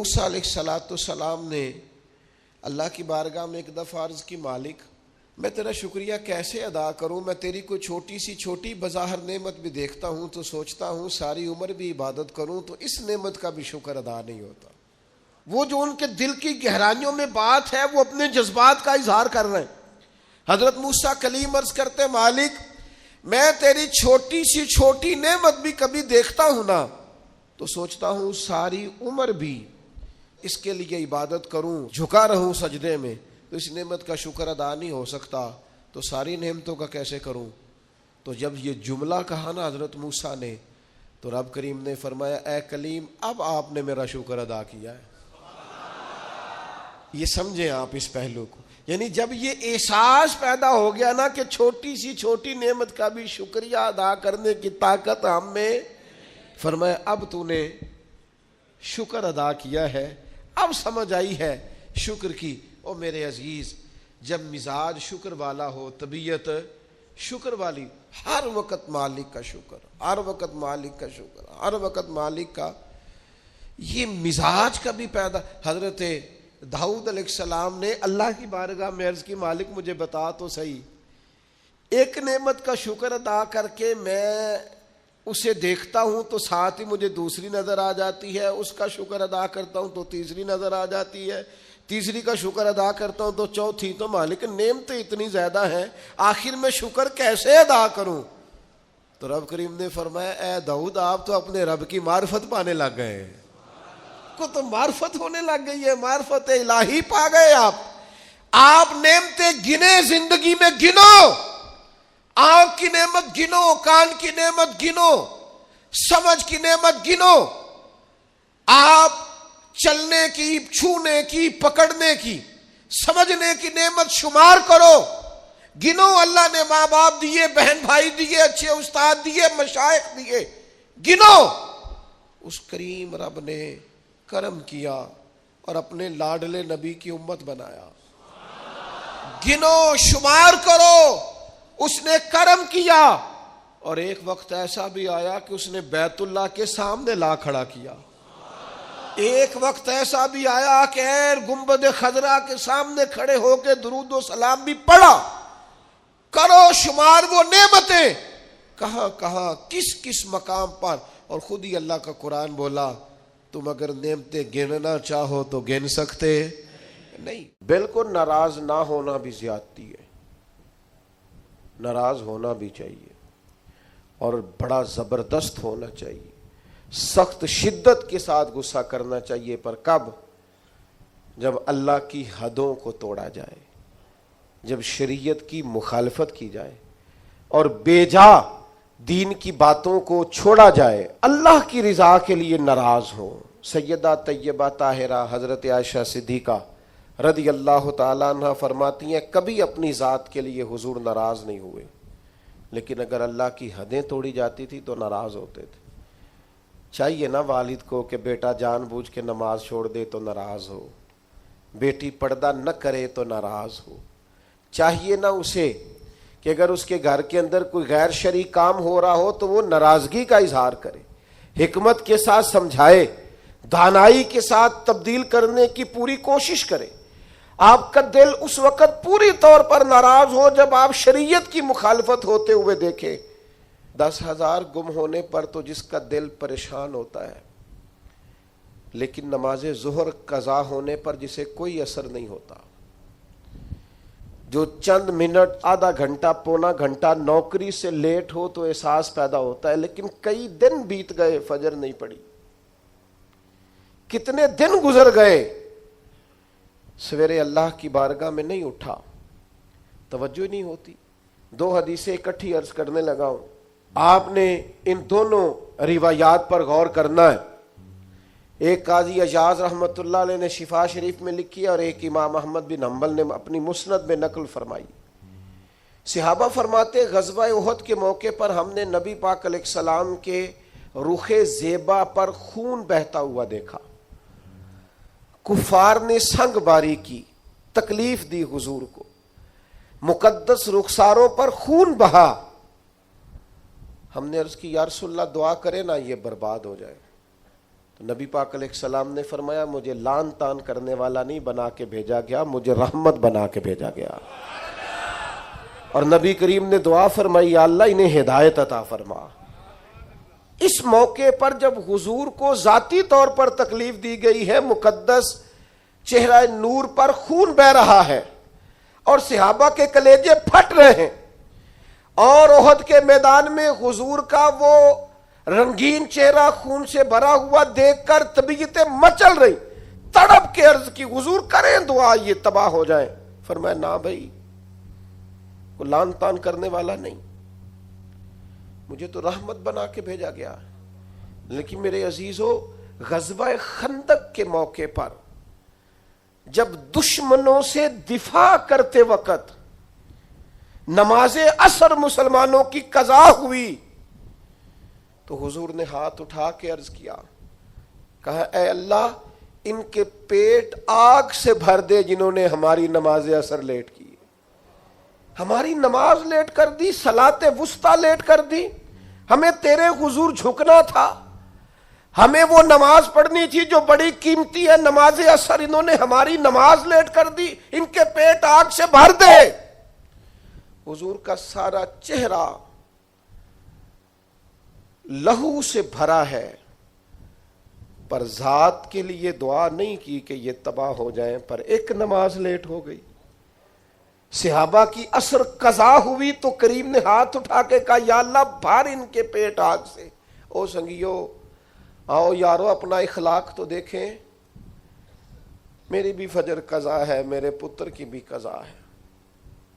موسیٰ علیہ السلام نے اللہ کی بارگاہ میں ایک دفعہ عرض کی، مالک میں تیرا شکریہ کیسے ادا کروں، میں تیری کوئی چھوٹی بظاہر نعمت بھی دیکھتا ہوں تو سوچتا ہوں ساری عمر بھی عبادت کروں تو اس نعمت کا بھی شکر ادا نہیں ہوتا۔ وہ جو ان کے دل کی گہرائیوں میں بات ہے وہ اپنے جذبات کا اظہار کر رہے ہیں۔ حضرت موسیٰ کلیم عرض کرتے، مالک میں تیری چھوٹی نعمت بھی کبھی دیکھتا ہوں نا تو سوچتا ہوں ساری عمر بھی اس کے لیے عبادت کروں، جھکا رہوں سجدے میں، تو اس نعمت کا شکر ادا نہیں ہو سکتا تو ساری نعمتوں کا کیسے کروں۔ تو جب یہ جملہ کہا نا حضرت موسیٰ نے تو رب کریم نے فرمایا، اے کلیم اب آپ نے میرا شکر ادا کیا ہے۔ یہ سمجھیں آپ اس پہلو کو، یعنی جب یہ احساس پیدا ہو گیا نا کہ چھوٹی نعمت کا بھی شکریہ ادا کرنے کی طاقت ہم میں، فرمایا اب تو نے شکر ادا کیا ہے، اب سمجھ آئی ہے شکر کی۔ او میرے عزیز، جب مزاج شکر والا ہو، طبیعت شکر والی، ہر وقت مالک کا شکر، ہر وقت مالک کا شکر، ہر وقت مالک کا، یہ مزاج کا بھی پیدا۔ حضرت داؤد علیہ السلام نے اللہ کی بارگاہ میں عرض کی، مالک مجھے بتا تو صحیح، ایک نعمت کا شکر ادا کر کے میں اسے دیکھتا ہوں تو ساتھ ہی مجھے دوسری نظر آ جاتی ہے، اس کا شکر ادا کرتا ہوں تو تیسری نظر آ جاتی ہے، تیسری کا شکر ادا کرتا ہوں تو چوتھی۔ تو مالک نعمتیں اتنی زیادہ ہیں، آخر میں شکر کیسے ادا کروں؟ تو رب کریم نے فرمایا، اے داؤد آپ تو اپنے رب کی معرفت پانے لگ گئے ہیں، کو تو معرفت ہونے لگ گئی ہے، معرفت الہی پا گئے آپ نعمتیں گنے، زندگی میں گنو، آنکھ کی نعمت گنو، کان کی نعمت گنو، سمجھ کی نعمت گنو، آپ چلنے کی، چھونے کی، پکڑنے کی، سمجھنے کی نعمت شمار کرو، گنو۔ اللہ نے ماں باپ دیے، بہن بھائی دیے، اچھے استاد دیے، مشائخ دیے، گنو۔ اس کریم رب نے کرم کیا اور اپنے لاڈلے نبی کی امت بنایا۔ گنو، شمار کرو، اس نے کرم کیا، اور ایک وقت ایسا بھی آیا کہ اس نے بیت اللہ کے سامنے لا کھڑا کیا۔ ایک وقت ایسا بھی آیا کہ گنبد خضرا کے سامنے کھڑے ہو کے درود و سلام بھی پڑھا۔ کرو شمار وہ نعمتیں کہاں کہاں، کس کس مقام پر، اور خود ہی اللہ کا قرآن بولا، تم اگر نعمتیں گننا چاہو تو گن سکتے نہیں۔ بالکل ناراض نہ ہونا بھی زیادتی ہے، ناراض ہونا بھی چاہیے اور بڑا زبردست ہونا چاہیے، سخت شدت کے ساتھ غصہ کرنا چاہیے، پر کب؟ جب اللہ کی حدوں کو توڑا جائے، جب شریعت کی مخالفت کی جائے اور بے جا دین کی باتوں کو چھوڑا جائے، اللہ کی رضا کے لیے ناراض ہو۔ سیدہ طیبہ طاہرہ حضرت عائشہ صدیقہ رضی اللہ تعالیٰ عنہ فرماتی ہیں، کبھی اپنی ذات کے لیے حضور ناراض نہیں ہوئے، لیکن اگر اللہ کی حدیں توڑی جاتی تھی تو ناراض ہوتے تھے۔ چاہیے نا والد کو کہ بیٹا جان بوجھ کے نماز چھوڑ دے تو ناراض ہو، بیٹی پردہ نہ کرے تو ناراض ہو، چاہیے نا اسے کہ اگر اس کے گھر کے اندر کوئی غیر شرعی کام ہو رہا ہو تو وہ ناراضگی کا اظہار کرے، حکمت کے ساتھ سمجھائے، دانائی کے ساتھ تبدیل کرنے کی پوری کوشش کرے۔ آپ کا دل اس وقت پوری طور پر ناراض ہو جب آپ شریعت کی مخالفت ہوتے ہوئے دیکھیں۔ 10,000 گم ہونے پر تو جس کا دل پریشان ہوتا ہے، لیکن نماز ظہر قضا ہونے پر جسے کوئی اثر نہیں ہوتا، جو چند منٹ، آدھا گھنٹہ، پونا گھنٹہ نوکری سے لیٹ ہو تو احساس پیدا ہوتا ہے، لیکن کئی دن بیت گئے، فجر نہیں پڑی، کتنے دن گزر گئے، سویرے اللہ کی بارگاہ میں نہیں اٹھا، توجہ نہیں ہوتی۔ 2 حدیثیں اکٹھی عرض کرنے لگا ہوں، آپ نے ان دونوں روایات پر غور کرنا ہے۔ ایک قاضی اجاز رحمۃ اللہ علیہ نے شفا شریف میں لکھی اور ایک امام احمد بن حنبل نے اپنی مسند میں نقل فرمائی۔ صحابہ فرماتے، غزوہ احد کے موقع پر ہم نے نبی پاک علیہ السلام کے رخ زیبا پر خون بہتا ہوا دیکھا، کفار نے سنگ باری کی، تکلیف دی حضور کو، مقدس رخساروں پر خون بہا۔ ہم نے عرض کی، یا رسول اللہ دعا کرے نا یہ برباد ہو جائے۔ تو نبی پاک علیہ السلام نے فرمایا مجھے لان تان کرنے والا نہیں بنا کے بھیجا گیا، مجھے رحمت بنا کے بھیجا گیا۔ اور نبی کریم نے دعا فرمائی یا اللہ انہیں ہدایت عطا فرما۔ اس موقع پر جب حضور کو ذاتی طور پر تکلیف دی گئی ہے، مقدس چہرہ نور پر خون بہ رہا ہے اور صحابہ کے کلیجے پھٹ رہے ہیں، اور احد کے میدان میں حضور کا وہ رنگین چہرہ خون سے بھرا ہوا دیکھ کر طبیعتیں مچل رہی، تڑپ کے عرض کی حضور کریں دعا یہ تباہ ہو جائیں۔ فرمایا نہ بھائی، وہ لان تان کرنے والا نہیں، مجھے تو رحمت بنا کے بھیجا گیا۔ لیکن میرے عزیزو، غزوہ خندق کے موقع پر جب دشمنوں سے دفاع کرتے وقت نماز عصر مسلمانوں کی قضا ہوئی تو حضور نے ہاتھ اٹھا کے عرض کیا، کہا اے اللہ ان کے پیٹ آگ سے بھر دے جنہوں نے ہماری نماز عصر لیٹ کی، ہماری نماز لیٹ کر دی، صلاۃ وسطیٰ لیٹ کر دی۔ ہمیں تیرے حضور جھکنا تھا، ہمیں وہ نماز پڑھنی تھی جو بڑی قیمتی ہے، نماز عصر انہوں نے ہماری نماز لیٹ کر دی، ان کے پیٹ آگ سے بھر دے۔ حضور کا سارا چہرہ لہو سے بھرا ہے، پر ذات کے لیے دعا نہیں کی کہ یہ تباہ ہو جائیں، پر ایک نماز لیٹ ہو گئی۔ صحابہ کی عصر قضا ہوئی تو کریم نے ہاتھ اٹھا کے کہا یا اللہ بھر ان کے پیٹ آگ سے۔ او سنگیو، آؤ یارو اپنا اخلاق تو دیکھیں، میری بھی فجر قضا ہے، میرے پتر کی بھی قضا ہے،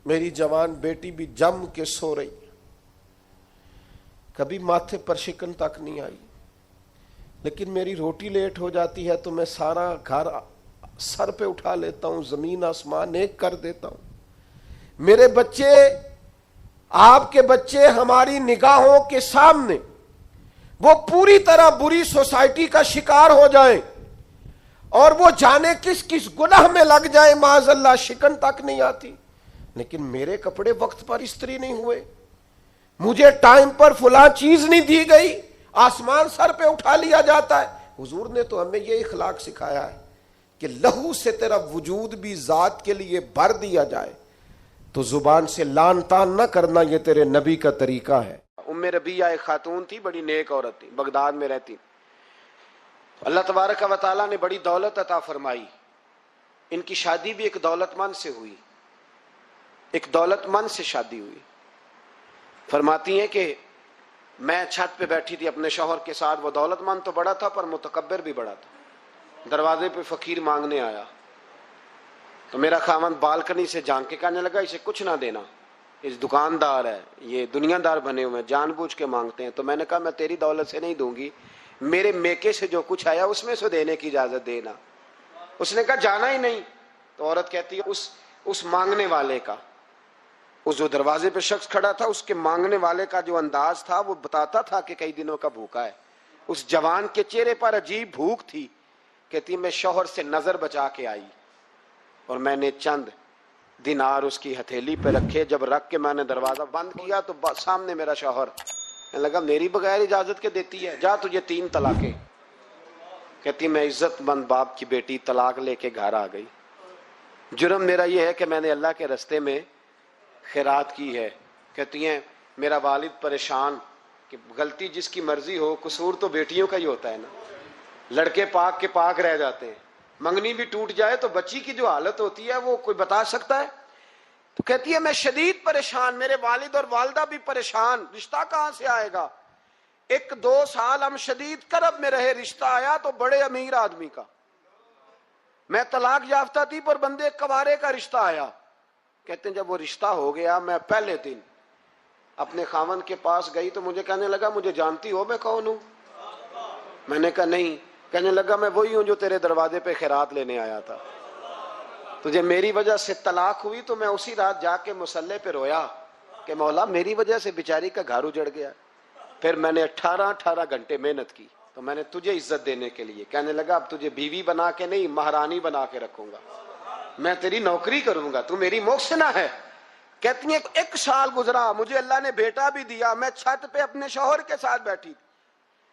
میری جوان بیٹی بھی جم کے سو رہی، کبھی ماتھے پر شکن تک نہیں آئی، لیکن میری روٹی لیٹ ہو جاتی ہے تو میں سارا گھر سر پہ اٹھا لیتا ہوں، زمین آسمان ایک کر دیتا ہوں۔ میرے بچے، آپ کے بچے ہماری نگاہوں کے سامنے وہ پوری طرح بری سوسائٹی کا شکار ہو جائیں اور وہ جانے کس کس گناہ میں لگ جائیں، معاذ اللہ شکن تک نہیں آتی، لیکن میرے کپڑے وقت پر استری نہیں ہوئے، مجھے ٹائم پر فلاں چیز نہیں دی گئی، آسمان سر پہ اٹھا لیا جاتا ہے۔ حضور نے تو ہمیں یہ اخلاق سکھایا ہے کہ لہو سے تیرا وجود بھی ذات کے لیے بھر دیا جائے، تو زبان سے لان تان نہ کرنا، یہ تیرے نبی کا طریقہ ہے۔ ام ربیہ ایک خاتون تھی، بڑی نیک عورت تھی، بغداد میں رہتی۔ اللہ تبارک و تعالیٰ نے بڑی دولت عطا فرمائی، ان کی شادی بھی ایک دولت مند سے ہوئی، ایک دولت مند سے شادی ہوئی۔ فرماتی ہیں کہ میں چھت پہ بیٹھی تھی اپنے شوہر کے ساتھ، وہ دولت مند تو بڑا تھا پر متکبر بھی بڑا تھا۔ دروازے پہ فقیر مانگنے آیا تو میرا خاوند بالکنی سے جھانک کے کہنے لگا اسے کچھ نہ دینا، اس دکاندار ہے، یہ دنیا دار بنے ہوئے جان بوجھ کے مانگتے ہیں۔ تو میں نے کہا میں تیری دولت سے نہیں دوں گی، میرے میکے سے جو کچھ آیا اس میں سے دینے کی اجازت دینا۔ اس نے کہا جانا ہی نہیں۔ تو عورت کہتی ہے اس مانگنے والے کا، اس جو دروازے پہ شخص کھڑا تھا، اس کے مانگنے والے کا جو انداز تھا وہ بتاتا تھا کہ کئی دنوں کا بھوکا ہے۔ اس جوان کے چہرے پر عجیب بھوک تھی۔ کہتی میں شوہر سے نظر بچا کے آئی اور میں نے چند دینار اس کی ہتھیلی پہ رکھے، جب رکھ کے میں نے دروازہ بند کیا تو سامنے میرا شوہر میں لگا میری بغیر اجازت کے دیتی ہے، جا تجھے 3 طلاقیں۔ کہتی میں عزت مند باپ کی بیٹی طلاق لے کے گھر آ گئی، جرم میرا یہ ہے کہ میں نے اللہ کے رستے میں خیرات کی ہے۔ کہتی ہیں میرا والد پریشان کہ غلطی جس کی مرضی ہو، قصور تو بیٹیوں کا ہی ہوتا ہے نا، لڑکے پاک کے پاک رہ جاتے ہیں، منگنی بھی ٹوٹ جائے تو بچی کی جو حالت ہوتی ہے وہ کوئی بتا سکتا ہے؟ تو کہتی ہے میں شدید پریشان، میرے والد اور والدہ بھی پریشان، رشتہ کہاں سے آئے گا؟ 1-2 سال ہم شدید کرب میں رہے، رشتہ آیا تو بڑے امیر آدمی کا، میں طلاق یافتہ تھی پر بندے کوارے کا رشتہ آیا۔ کہتے ہیں جب وہ رشتہ ہو گیا، میں پہلے دن اپنے خاوند کے پاس گئی تو مجھے کہنے لگا مجھے جانتی ہو میں کون ہوں؟ میں نے کہا نہیں۔ کہنے لگا میں وہی ہوں جو تیرے دروازے پہ خیرات لینے آیا تھا، تجھے میری وجہ سے طلاق ہوئی تو میں اسی رات جا کے مصلے پہ رویا کہ مولا میری وجہ سے بیچاری کا گھر اجڑ گیا۔ پھر میں نے 18 گھنٹے محنت کی تو میں نے تجھے عزت دینے کے لیے، کہنے لگا اب تجھے بیوی بنا کے نہیں مہرانی بنا کے رکھوں گا، میں تیری نوکری کروں گا، تو میری محسنہ ہے۔ کہتی ہیں 1 سال گزرا، مجھے اللہ نے بیٹا بھی دیا، میں چھت پہ اپنے شوہر کے ساتھ بیٹھی،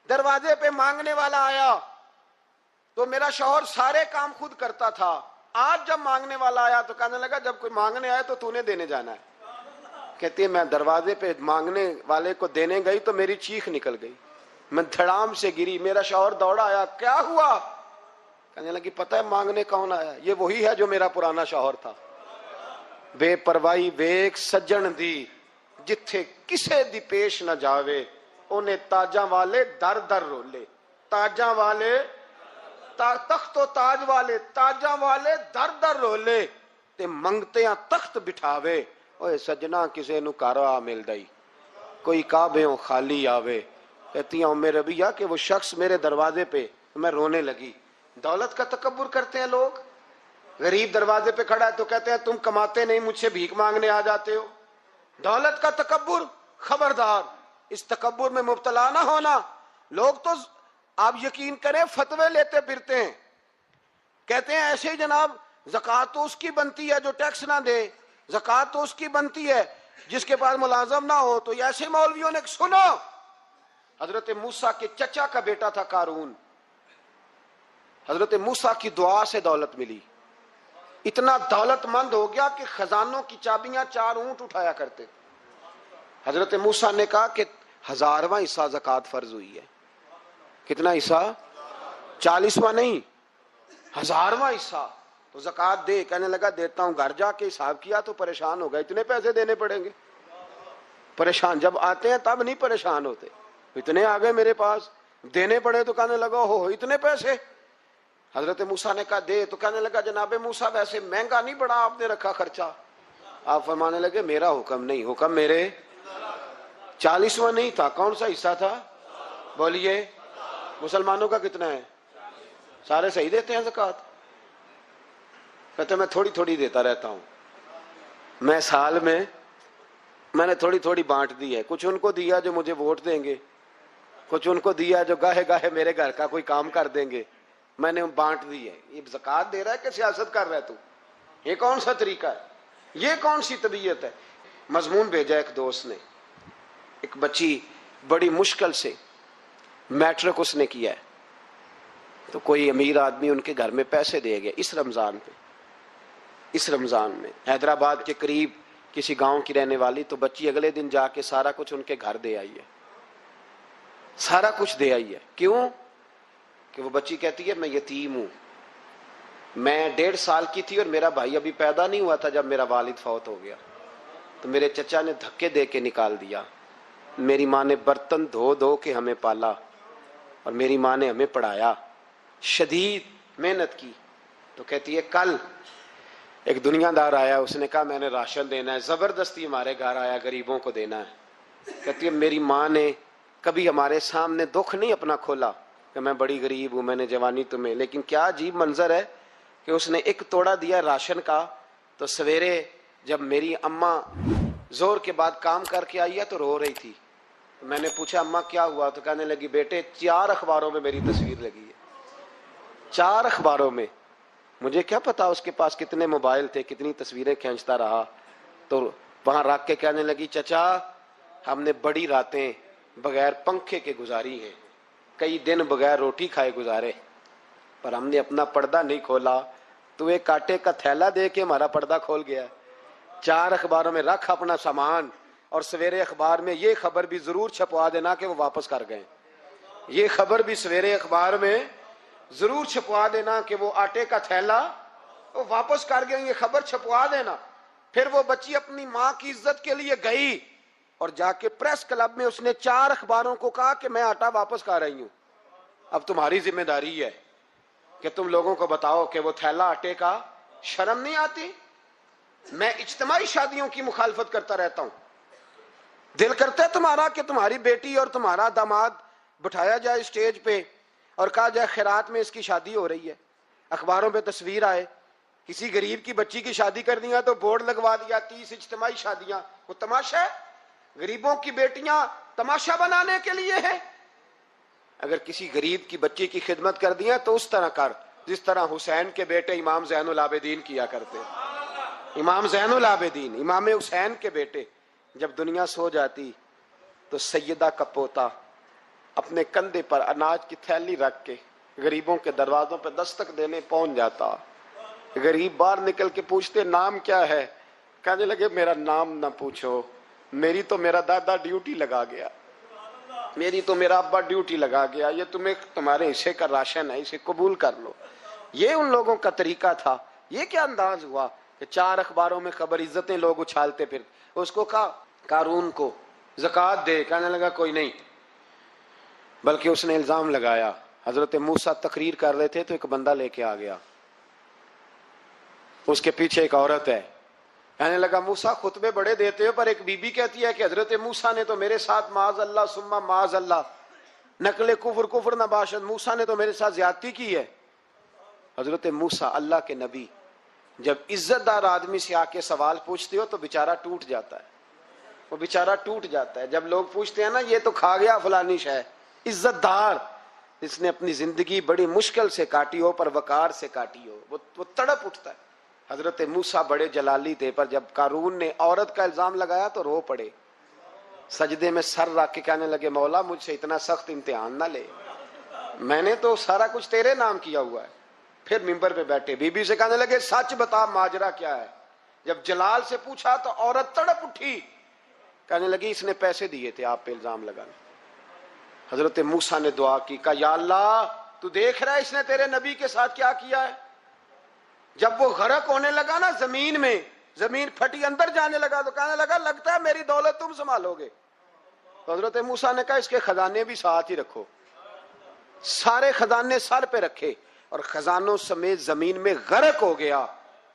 دروازے پہ مانگنے والا آیا، تو میرا شوہر سارے کام خود کرتا تھا. آج جب مانگنے والا آیا تو کہنے لگا جب کوئی مانگنے آیا تو نے دینے جانا ہے. کہتی ہے میں دروازے پہ مانگنے والے کو دینے گئی تو میری چیخ نکل گئی, میں دھڑام سے گری. میرا شوہر دوڑا آیا, کیا ہوا؟ کہنے لگی پتہ ہے مانگنے کون آیا؟ یہ وہی ہے جو میرا پرانا شوہر تھا. بے پرواہی ویک سجن دی, جتھے کسے دی پیش نہ جاوے انہیں تاجاں والے در در رولے. تاجاں والے تخت و تاج والے تاجاں والے در در رولے تے منگتیاں تخت بٹھاوے. اوے سجنا کسے نو کارا مل دئی, کوئی کعبےوں خالی آوے. کہتی ہیں ام ربیہ کہ وہ شخص میرے دروازے پہ, میں رونے لگی. دولت کا تکبر کرتے ہیں لوگ. غریب دروازے پہ کھڑا ہے تو کہتے ہیں تم کماتے نہیں, مجھ سے بھیک مانگنے آ جاتے ہو. دولت کا تکبر, خبردار اس تکبر میں مبتلا نہ ہونا. لوگ تو آپ یقین کریں فتوے لیتے پھرتے ہیں, کہتے ہیں ایسے ہی جناب زکوٰۃ تو اس کی بنتی ہے جو ٹیکس نہ دے, زکوٰۃ تو اس کی بنتی ہے جس کے پاس ملازم نہ ہو. تو ایسے مولویوں نے سنو, حضرت موسیٰ کے چچا کا بیٹا تھا قارون, حضرت موسیٰ کی دعا سے دولت ملی. اتنا دولت مند ہو گیا کہ خزانوں کی چابیاں 4 اونٹ اٹھایا کرتے. حضرت موسیٰ نے کہا کہ 1000واں حصہ زکوٰۃ فرض ہوئی ہے. کتنا حصہ؟ 40واں نہیں, 1000واں حصہ. تو زکوٰۃ دے. کہنے لگا دیتا ہوں. گھر جا کے حساب کیا تو پریشان ہو گئے, اتنے پیسے دینے پڑیں گے. پریشان جب آتے ہیں تب نہیں پریشان ہوتے, اتنے آ گئے میرے پاس, دینے پڑے تو کہنے لگا ہو اتنے پیسے. حضرت موسیٰ نے کہا دے. تو کہنے لگا جناب موسیٰ ویسے مہنگا نہیں بڑا آپ نے رکھا خرچہ. آپ فرمانے لگے میرا حکم نہیں, حکم میرے 40واں نہیں تھا. کون سا حصہ تھا؟ بولیے. مسلمانوں کا کتنا ہے؟ سارے صحیح دیتے ہیں زکوٰۃ؟ کہتے میں تھوڑی تھوڑی دیتا رہتا ہوں, میں سال میں نے تھوڑی تھوڑی بانٹ دی ہے. کچھ ان کو دیا جو مجھے ووٹ دیں گے, کچھ ان کو دیا جو گاہے گاہے میرے گھر کا کوئی کام کر دیں گے, میں نے بانٹ دی ہے. یہ زکوٰۃ دے رہا ہے کہ سیاست کر رہا ہے تو؟ یہ کون سا طریقہ ہے؟ یہ کون سی طبیعت ہے؟ مضمون بھیجا ایک دوست نے, ایک بچی بڑی مشکل سے میٹرک اس نے کیا ہے, تو کوئی امیر آدمی ان کے گھر میں پیسے دے گیا اس رمضان پہ. اس رمضان میں حیدرآباد کے قریب کسی گاؤں کی رہنے والی, تو بچی اگلے دن جا کے سارا کچھ ان کے گھر دے آئی ہے, سارا کچھ دے آئی ہے. کیوں؟ کہ وہ بچی کہتی ہے میں یتیم ہوں, میں 1.5 سال کی تھی اور میرا بھائی ابھی پیدا نہیں ہوا تھا جب میرا والد فوت ہو گیا, تو میرے چچا نے دھکے دے کے نکال دیا. میری ماں نے برتن دھو دھو کے ہمیں پالا اور میری ماں نے ہمیں پڑھایا, شدید محنت کی. تو کہتی ہے کل ایک دنیا دار آیا, اس نے کہا میں نے راشن دینا ہے, زبردستی ہمارے گھر آیا, غریبوں کو دینا ہے. کہتی ہے میری ماں نے کبھی ہمارے سامنے دکھ نہیں اپنا کھولا کہ میں بڑی غریب ہوں, میں نے جوانی تمہیں. لیکن کیا عجیب منظر ہے کہ اس نے 1 توڑا دیا راشن کا, تو سویرے جب میری اماں زور کے بعد کام کر کے آئی ہے تو رو رہی تھی. میں نے پوچھا اماں کیا ہوا؟ تو کہنے لگی بیٹے 4 اخباروں میں میری تصویر لگی ہے, 4 اخباروں میں. مجھے کیا پتا اس کے پاس کتنے موبائل تھے, کتنی تصویریں کھینچتا رہا. تو وہاں رکھ کے کہنے لگی چچا ہم نے بڑی راتیں بغیر پنکھے کے گزاری ہیں, کئی دن بغیر روٹی کھائے گزارے, پر ہم نے اپنا پردہ نہیں کھولا. تو ایک کانٹے کا تھیلا دے کے ہمارا پردہ کھول گیا. 4 اخباروں میں رکھ اپنا سامان, اور سویرے اخبار میں یہ خبر بھی ضرور چھپوا دینا کہ وہ واپس کر گئے. یہ خبر بھی سویرے اخبار میں ضرور چھپوا دینا کہ وہ آٹے کا تھیلا وہ واپس کر گئے, یہ خبر چھپوا دینا. پھر وہ بچی اپنی ماں کی عزت کے لیے گئی اور جا کے پریس کلب میں اس نے 4 اخباروں کو کہا کہ میں آٹا واپس کر رہی ہوں, اب تمہاری ذمہ داری ہے کہ تم لوگوں کو بتاؤ کہ وہ تھیلا آٹے کا. شرم نہیں آتی؟ میں اجتماعی شادیوں کی مخالفت کرتا رہتا ہوں, دل کرتا ہے تمہارا کہ تمہاری بیٹی اور تمہارا داماد بٹھایا جائے اسٹیج پہ اور کہا جائے خیرات میں اس کی شادی ہو رہی ہے, اخباروں پہ تصویر آئے, کسی غریب کی بچی کی شادی کر دیا تو بورڈ لگوا دیا 30 اجتماعی شادیاں. وہ تماشا ہے؟ غریبوں کی بیٹیاں تماشا بنانے کے لیے ہیں. اگر کسی غریب کی بچی کی خدمت کر دیا تو اس طرح کر جس طرح حسین کے بیٹے امام زین العابدین کیا کرتے. امام زین العابدین, امام حسین کے بیٹے, جب دنیا سو جاتی تو سیدہ کا پوتا اپنے کندھے پر اناج کی تھیلی رکھ کے غریبوں کے دروازوں پہ دستک دینے پہنچ جاتا. غریب باہر نکل کے پوچھتے نام کیا ہے, کہنے لگے میرا نام نہ پوچھو, میری تو میرا دادا ڈیوٹی لگا گیا, میری تو میرا ابا ڈیوٹی لگا گیا, یہ تمہیں تمہارے حصے کا راشن ہے, اسے قبول کر لو. یہ ان لوگوں کا طریقہ تھا. یہ کیا انداز ہوا کہ 4 اخباروں میں خبر, عزتیں لوگ اچھالتے پھر. اس کو کہا قارون کو زکوٰۃ دے, کہنے لگا کوئی نہیں. بلکہ اس نے الزام لگایا, حضرت موسیٰ تقریر کر رہے تھے تو ایک بندہ لے کے آ گیا, اس کے پیچھے ایک عورت ہے. کہنے لگا موسیٰ خطبے بڑے دیتے ہو, پر ایک بی بی کہتی ہے کہ حضرت موسیٰ نے تو میرے ساتھ معاذ اللہ ثم معاذ اللہ, نقل کفر نباشد, موسیٰ نے تو میرے ساتھ زیادتی کی ہے. حضرت موسیٰ اللہ کے نبی جب عزت دار آدمی سے آ کے سوال پوچھتے ہو تو بیچارہ ٹوٹ جاتا ہے, وہ بیچارہ ٹوٹ جاتا ہے. جب لوگ پوچھتے ہیں نا یہ تو کھا گیا فلانی شے, عزت دار, اس نے اپنی زندگی بڑی مشکل سے کاٹی ہو پر وقار سے کاٹی ہو, وہ تڑپ اٹھتا ہے. حضرت موسیٰ بڑے جلالی تھے, پر جب قارون نے عورت کا الزام لگایا تو رو پڑے, سجدے میں سر رکھ کے کہنے لگے مولا مجھ سے اتنا سخت امتحان نہ لے, میں نے تو سارا کچھ تیرے نام کیا ہوا ہے. پھر ممبر پہ بیٹھے, بی بی سے کہنے لگے سچ بتا ماجرا کیا ہے. جب جلال سے پوچھا تو عورت تڑپ اٹھی, کہنے لگی اس نے پیسے دیے تھے آپ پہ الزام لگانے. حضرت موسیٰ نے دعا کی, کہا یا اللہ تو دیکھ رہا ہے اس نے تیرے نبی کے ساتھ کیا کیا ہے. جب وہ غرق ہونے لگا نا زمین میں, زمین پھٹی اندر جانے لگا تو کہنے لگا لگتا ہے میری دولت تم سنبھالو گے. تو حضرت موسیٰ نے کہا اس کے خزانے بھی ساتھ ہی رکھو. سارے خزانے سر پہ رکھے اور خزانوں سمیت زمین میں غرق ہو گیا.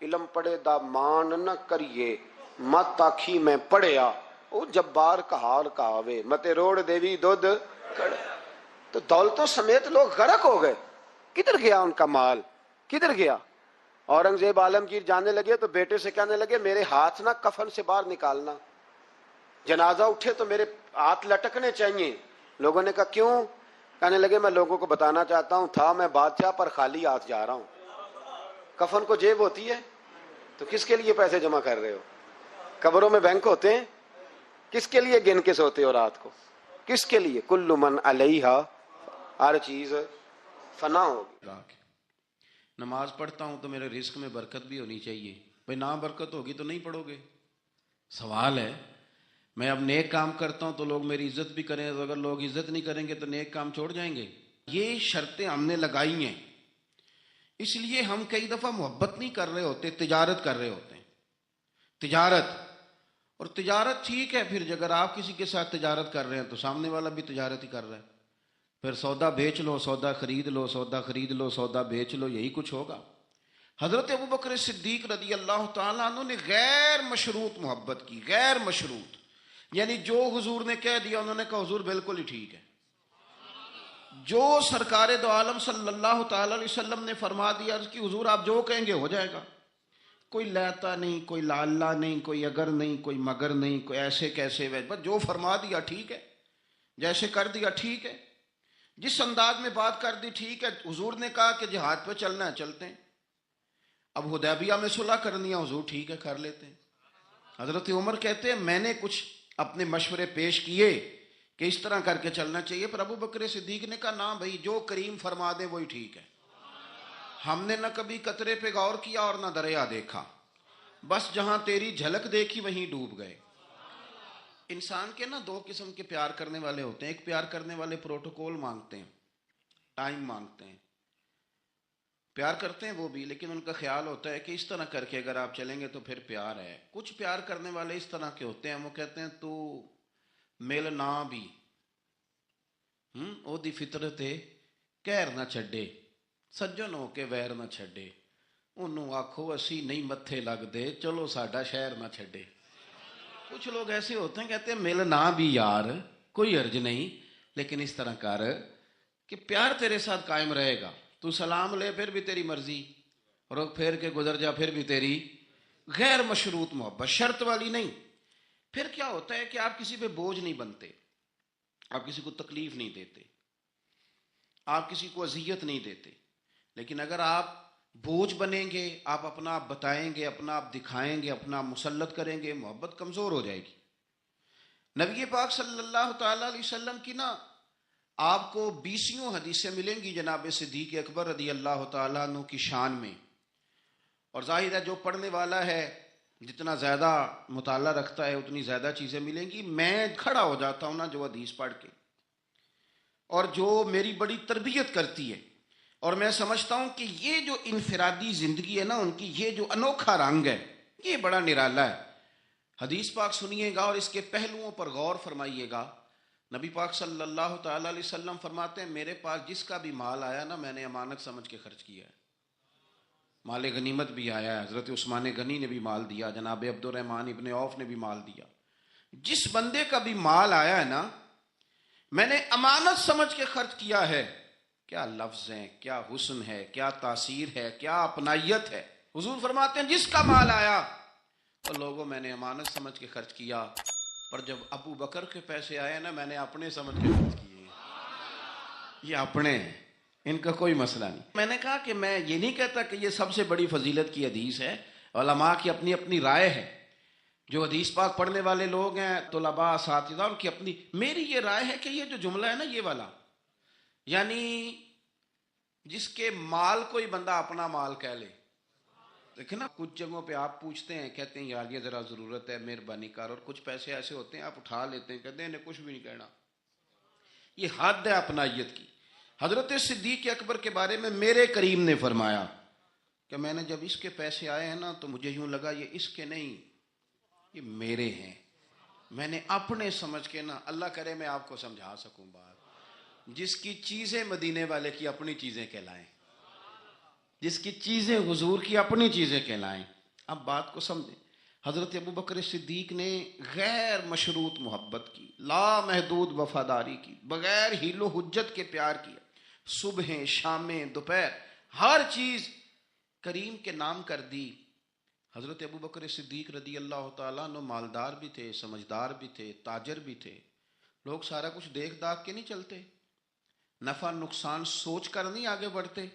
علم پڑے دا مان نہ کریے مت آکھی میں پڑھیا, او جبار کہار کہاوے متے روڑ دیوی دودھ کڑ. تو دولتوں سمیت لوگ غرق ہو گئے. کدھر گیا ان کا مال, کدھر گیا. اورنگزیب عالمگیر جانے لگے تو بیٹے سے کہنے لگے میرے ہاتھ نہ کفن سے باہر نکالنا, جنازہ اٹھے تو میرے ہاتھ لٹکنے چاہیے. لوگوں نے کہا کیوں, کہنے لگے میں لوگوں کو بتانا چاہتا ہوں تھا میں بادشاہ پر خالی ہاتھ جا رہا ہوں. کفن کو جیب ہوتی ہے تو کس کے لیے پیسے جمع کر رہے ہو, قبروں میں بینک ہوتے ہیں, کس کے لیے گن کے سوتے ہو رات کو, کس کے لیے. کل من علیہا, ہر چیز فنا ہوگی. نماز پڑھتا ہوں تو میرے رزق میں برکت بھی ہونی چاہیے. بھائی نہ برکت ہوگی تو نہیں پڑھو گے. سوال ہے, میں اب نیک کام کرتا ہوں تو لوگ میری عزت بھی کریں, تو اگر لوگ عزت نہیں کریں گے تو نیک کام چھوڑ جائیں گے. یہ شرطیں ہم نے لگائی ہیں, اس لیے ہم کئی دفعہ محبت نہیں کر رہے ہوتے, تجارت کر رہے ہوتے ہیں. تجارت, اور تجارت ٹھیک ہے, پھر اگر آپ کسی کے ساتھ تجارت کر رہے ہیں تو سامنے والا بھی تجارت ہی کر رہا ہے. پھر سودا بیچ لو, سودا خرید لو, سودا خرید لو, سودا بیچ لو, یہی کچھ ہوگا. حضرت ابوبکر صدیق رضی اللہ تعالیٰ عنہ نے غیر مشروط محبت کی, غیر مشروط, یعنی جو حضور نے کہہ دیا انہوں نے کہا حضور بالکل ہی ٹھیک ہے. جو سرکار دو عالم صلی اللہ تعالی علیہ وسلم نے فرما دیا کہ حضور آپ جو کہیں گے ہو جائے گا. کوئی لیتا نہیں, کوئی لالا نہیں, کوئی اگر نہیں, کوئی مگر نہیں, کوئی ایسے کیسے, بس جو فرما دیا ٹھیک ہے, جیسے کر دیا ٹھیک ہے, جس انداز میں بات کر دی ٹھیک ہے. حضور نے کہا کہ جہاد پہ چلنا ہے چلتے ہیں. اب حدیبیہ میں صلح کرنی ہے, حضور ٹھیک ہے کر لیتے ہیں. حضرت عمر کہتے ہیں میں نے کچھ اپنے مشورے پیش کیے کہ اس طرح کر کے چلنا چاہیے, پر ابو بکر صدیق نے کہا نہ بھائی جو کریم فرما دے وہی ٹھیک ہے. ہم نے نہ کبھی قطرے پہ غور کیا اور نہ دریا دیکھا, بس جہاں تیری جھلک دیکھی وہیں ڈوب گئے. انسان کے نا 2 قسم کے پیار کرنے والے ہوتے ہیں. ایک پیار کرنے والے پروٹوکول مانگتے ہیں, ٹائم مانگتے ہیں, پیار کرتے ہیں وہ بھی, لیکن ان کا خیال ہوتا ہے کہ اس طرح کر کے اگر آپ چلیں گے تو پھر پیار ہے. کچھ پیار کرنے والے اس طرح کے ہوتے ہیں, وہ کہتے ہیں تو مل نہ بھی او دی فطرت کہر نہ چھڈے, سجن ہو کے ویر نہ چھڈے, انہوں آکھو اسی نہیں متھے لگ دے, چلو ساڈا شہر نہ چھڈے. کچھ لوگ ایسے ہوتے ہیں کہتے ہیں مل نہ بھی یار کوئی عرض نہیں, لیکن اس طرح کر کہ پیار تیرے ساتھ قائم رہے گا. تو سلام لے پھر بھی تیری مرضی, رخ پھیر کے گزر جا پھر بھی تیری. غیر مشروط محبت, شرط والی نہیں. پھر کیا ہوتا ہے کہ آپ کسی پہ بوجھ نہیں بنتے, آپ کسی کو تکلیف نہیں دیتے, آپ کسی کو اذیت نہیں دیتے. لیکن اگر آپ بوجھ بنیں گے, آپ اپنا آپ بتائیں گے, اپنا آپ دکھائیں گے, اپنا آپ مسلط کریں گے, محبت کمزور ہو جائے گی. نبی پاک صلی اللہ تعالی علیہ وسلم کی نا آپ کو 20 حدیثیں ملیں گی جناب صدیق اکبر رضی اللہ تعالیٰ عنہ کی شان میں. اور ظاہر ہے جو پڑھنے والا ہے جتنا زیادہ مطالعہ رکھتا ہے اتنی زیادہ چیزیں ملیں گی. میں کھڑا ہو جاتا ہوں نا جو حدیث پڑھ کے، اور جو میری بڑی تربیت کرتی ہے، اور میں سمجھتا ہوں کہ یہ جو انفرادی زندگی ہے نا ان کی، یہ جو انوکھا رنگ ہے یہ بڑا نرالا ہے. حدیث پاک سنیے گا اور اس کے پہلوؤں پر غور فرمائیے گا. نبی پاک صلی اللہ تعالی علیہ وسلم فرماتے ہیں میرے پاس جس کا بھی مال آیا نا میں نے امانت سمجھ کے خرچ کیا ہے. مال غنیمت بھی آیا ہے، حضرت عثمان غنی نے بھی مال دیا، جناب عبد الرحمن ابن عوف نے بھی مال دیا. جس بندے کا بھی مال آیا ہے نا میں نے امانت سمجھ کے خرچ کیا ہے. کیا لفظ ہیں، کیا حسن ہے، کیا تاثیر ہے، کیا اپنائیت ہے. حضور فرماتے ہیں جس کا مال آیا تو لوگوں میں نے امانت سمجھ کے خرچ کیا، پر جب ابو بکر کے پیسے آئے نا میں نے اپنے سمجھ کے خرچ کیے. یہ اپنے ہیں، ان کا کوئی مسئلہ نہیں. میں نے کہا کہ میں یہ نہیں کہتا کہ یہ سب سے بڑی فضیلت کی حدیث ہے، علماء کی اپنی اپنی رائے ہے. جو حدیث پاک پڑھنے والے لوگ ہیں طلباء اساتذہ ان کی اپنی. میری یہ رائے ہے کہ یہ جو جملہ ہے نا یہ والا، یعنی جس کے مال کوئی بندہ اپنا مال کہہ لے. دیکھیں نا کچھ جگہوں پہ آپ پوچھتے ہیں کہتے ہیں یار یہ ذرا ضرورت ہے مہربانی کر، اور کچھ پیسے ایسے ہوتے ہیں آپ اٹھا لیتے ہیں کہتے ہیں انہیں کچھ بھی نہیں کہنا. یہ حد ہے اپنائیت کی. حضرت صدیق اکبر کے بارے میں میرے کریم نے فرمایا کہ میں نے جب اس کے پیسے آئے ہیں نا تو مجھے یوں لگا یہ اس کے نہیں یہ میرے ہیں. میں نے اپنے سمجھ کے نا، اللہ کرے میں آپ کو سمجھا سکوں بات، جس کی چیزیں مدینے والے کی اپنی چیزیں کہلائیں، جس کی چیزیں حضور کی اپنی چیزیں کہلائیں. اب بات کو سمجھیں. حضرت ابو بکر صدیق نے غیر مشروط محبت کی، لا محدود وفاداری کی، بغیر حیل و حجت کے پیار کیا. صبحیں شامیں دوپہر ہر چیز کریم کے نام کر دی. حضرت ابو بکر صدیق رضی اللہ تعالیٰ عنہ مالدار بھی تھے، سمجھدار بھی تھے، تاجر بھی تھے. لوگ سارا کچھ دیکھ داکھ کے نہیں چلتے، نفع نقصان سوچ کر نہیں آگے بڑھتے.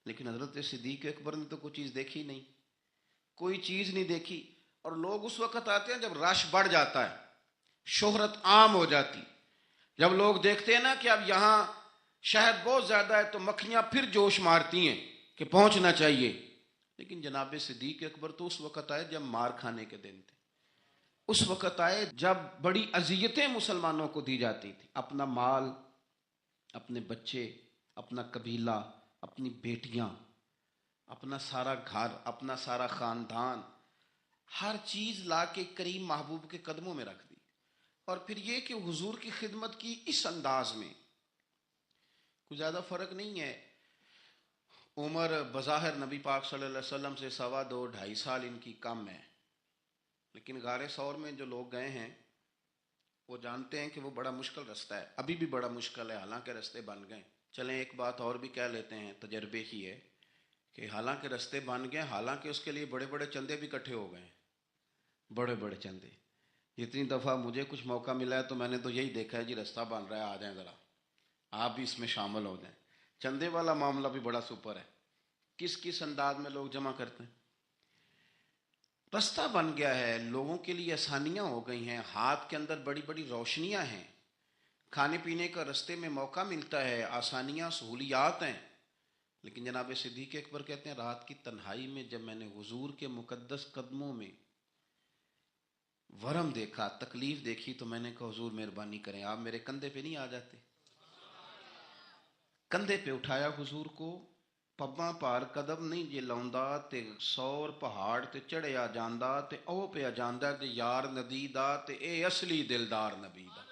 لیکن حضرت صدیق اکبر نے تو کوئی چیز دیکھی نہیں، کوئی چیز نہیں دیکھی. اور لوگ اس وقت آتے ہیں جب رش بڑھ جاتا ہے، شہرت عام ہو جاتی. جب لوگ دیکھتے ہیں نا کہ اب یہاں شہد بہت زیادہ ہے تو مکھیاں پھر جوش مارتی ہیں کہ پہنچنا چاہیے. لیکن جناب صدیق اکبر تو اس وقت آئے جب مار کھانے کے دن تھے، اس وقت آئے جب بڑی اذیتیں مسلمانوں کو دی جاتی تھی. اپنا مال، اپنے بچے، اپنا قبیلہ، اپنی بیٹیاں، اپنا سارا گھر، اپنا سارا خاندان، ہر چیز لا کے کریم محبوب کے قدموں میں رکھ دی. اور پھر یہ کہ حضور کی خدمت کی اس انداز میں کوئی زیادہ فرق نہیں ہے. عمر بظاہر نبی پاک صلی اللہ علیہ وسلم سے 2.5 سال ان کی کم ہے، لیکن غار ثور میں جو لوگ گئے ہیں وہ جانتے ہیں کہ وہ بڑا مشکل رستہ ہے. ابھی بھی بڑا مشکل ہے، حالانکہ رستے بن گئے. چلیں ایک بات اور بھی کہہ لیتے ہیں تجربے کی ہے کہ حالانکہ رستے بن گئے، حالانکہ اس کے لیے بڑے بڑے چندے بھی اکٹھے ہو گئے، بڑے بڑے چندے. جتنی دفعہ مجھے کچھ موقع ملا ہے تو میں نے تو یہی دیکھا ہے جی رستہ بن رہا ہے، آ جائیں ذرا آپ بھی اس میں شامل ہو جائیں. چندے والا معاملہ بھی بڑا سپر ہے، کس کس انداز میں لوگ جمع کرتے ہیں. رستہ بن گیا ہے، لوگوں کے لیے آسانیاں ہو گئی ہیں، ہاتھ کے اندر بڑی بڑی روشنیاں ہیں، کھانے پینے کا رستے میں موقع ملتا ہے، آسانیاں سہولیات ہیں. لیکن جناب صدیق اکبر کہتے ہیں رات کی تنہائی میں جب میں نے حضور کے مقدس قدموں میں ورم دیکھا، تکلیف دیکھی، تو میں نے کہا حضور مہربانی کریں آپ میرے کندھے پہ نہیں آ جاتے. کندھے پہ اٹھایا حضور کو، پباں پار قدم نہیں جے لاؤندا تے 100 پہاڑ تے چڑھیا جاندا تے او پہ جاندا تے یار ندی دا تے اے اصلی دلدار نبی دا.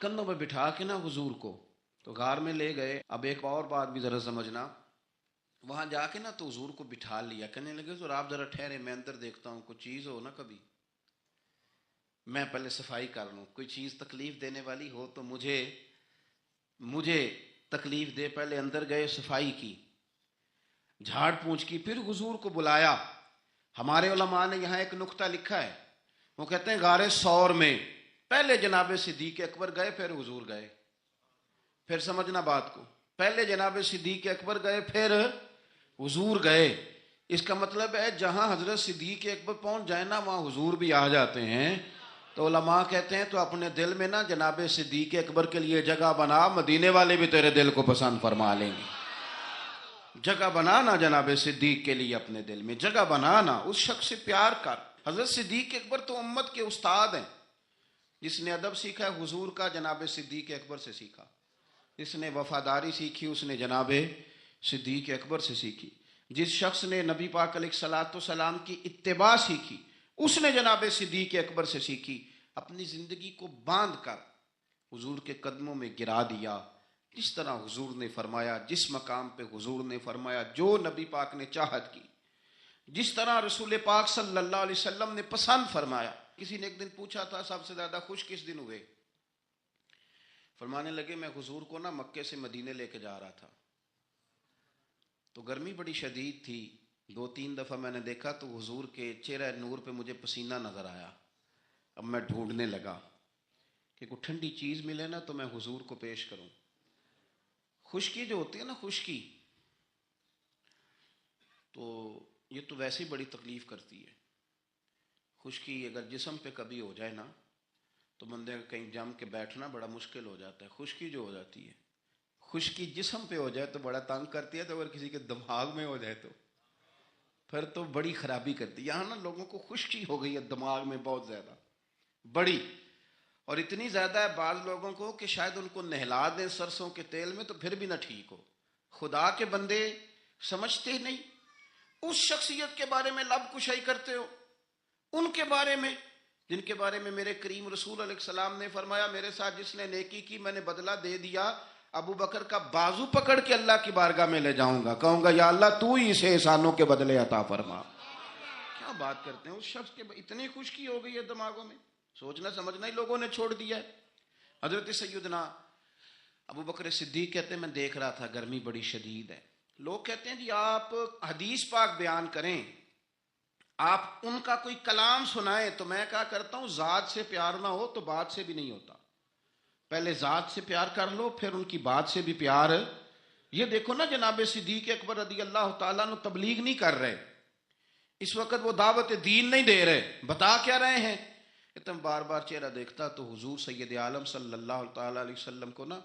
کندھوں پہ بٹھا کے نا حضور کو تو غار میں لے گئے. اب ایک اور بات بھی ذرا سمجھنا، وہاں جا کے نا تو حضور کو بٹھا لیا، کہنے لگے حضور آپ ذرا ٹھہرے، میں اندر دیکھتا ہوں کوئی چیز ہو نا، کبھی میں پہلے صفائی کر لوں، کوئی چیز تکلیف دینے والی ہو تو مجھے تکلیف دے. پہلے اندر گئے، صفائی کی، جھاڑ پونچھ کی، پھر حضور کو بلایا. ہمارے علماء نے یہاں ایک نقطہ لکھا ہے، وہ کہتے ہیں غار ثور میں پہلے جناب صدیق اکبر گئے پھر حضور گئے. پھر سمجھنا بات کو، پہلے جناب صدیق اکبر گئے پھر حضور گئے. اس کا مطلب ہے جہاں حضرت صدیق اکبر پہنچ جائے نا وہاں حضور بھی آ جاتے ہیں. تو علماء کہتے ہیں تو اپنے دل میں نا جناب صدیق اکبر کے لیے جگہ بنا، مدینے والے بھی تیرے دل کو پسند فرما لیں گے. جگہ بنانا جناب صدیق کے لیے، اپنے دل میں جگہ بنانا، اس شخص سے پیار کر. حضرت صدیق اکبر تو امت کے استاد ہیں. جس نے ادب سیکھا ہے حضور کا جناب صدیق اکبر سے سیکھا، جس نے وفاداری سیکھی اس نے جناب صدیق اکبر سے سیکھی، جس شخص نے نبی پاک علیہ الصلوۃ والسلام کی اتباع سیکھی اس نے جناب صدیق اکبر سے سیکھی. اپنی زندگی کو باندھ کر حضور کے قدموں میں گرا دیا، جس طرح حضور نے فرمایا، جس مقام پہ حضور نے فرمایا، جو نبی پاک نے چاہت کی، جس طرح رسول پاک صلی اللہ علیہ وسلم نے پسند فرمایا. کسی نے ایک دن پوچھا تھا سب سے زیادہ خوش کس دن ہوئے؟ فرمانے لگے میں حضور کو نا مکے سے مدینے لے کے جا رہا تھا تو گرمی بڑی شدید تھی، 2-3 دفعہ میں نے دیکھا تو حضور کے چہرہ نور پہ مجھے پسینہ نظر آیا. اب میں ڈھونڈنے لگا کہ کوئی ٹھنڈی چیز ملے نا تو میں حضور کو پیش کروں. خشکی جو ہوتی ہے نا، خشکی تو یہ تو ویسے ہی بڑی تکلیف کرتی ہے. خشکی اگر جسم پہ کبھی ہو جائے نا تو بندے کا کہیں جم کے بیٹھنا بڑا مشکل ہو جاتا ہے. خشکی جو ہو جاتی ہے، خشکی جسم پہ ہو جائے تو بڑا تنگ کرتی ہے، تو اگر کسی کے دماغ میں ہو جائے تو پھر تو بڑی خرابی کرتی ہے. یہاں نا لوگوں کو خشکی ہو گئی ہے دماغ میں بہت زیادہ، بڑی، اور اتنی زیادہ ہے بعض لوگوں کو کہ شاید ان کو نہلا دیں سرسوں کے تیل میں تو پھر بھی نہ ٹھیک ہو. خدا کے بندے سمجھتے نہیں. اس شخصیت کے بارے میں لب کشائی کرتے ہو، ان کے بارے میں جن کے بارے میں میرے کریم رسول علیہ السلام نے فرمایا میرے ساتھ جس نے نیکی کی میں نے بدلہ دے دیا. ابو بکر کا بازو پکڑ کے اللہ کی بارگاہ میں لے جاؤں گا، کہوں گا یا اللہ تو ہی اسے احسانوں کے بدلے عطا فرما. کیا بات کرتے ہیں، اس شخص کے اتنی خشکی ہو گئی ہے دماغوں میں، سوچنا سمجھنا ہی لوگوں نے چھوڑ دیا ہے. حضرت سیدنا ابو بکر صدیق کہتے ہیں میں دیکھ رہا تھا گرمی بڑی شدید ہے. لوگ کہتے ہیں جی آپ حدیث پاک بیان کریں، آپ ان کا کوئی کلام سنائیں، تو میں کہا کرتا ہوں ذات سے پیار نہ ہو تو بات سے بھی نہیں ہوتا. پہلے ذات سے پیار کر لو پھر ان کی بات سے بھی پیار. یہ دیکھو نا جناب صدیق اکبر رضی اللہ تعالیٰ عنہ تبلیغ نہیں کر رہے اس وقت، وہ دعوت دین نہیں دے رہے، بتا کیا رہے ہیں. اتنا بار بار چہرہ دیکھتا تو حضور سید عالم صلی اللہ تعالیٰ علیہ وسلم کو نا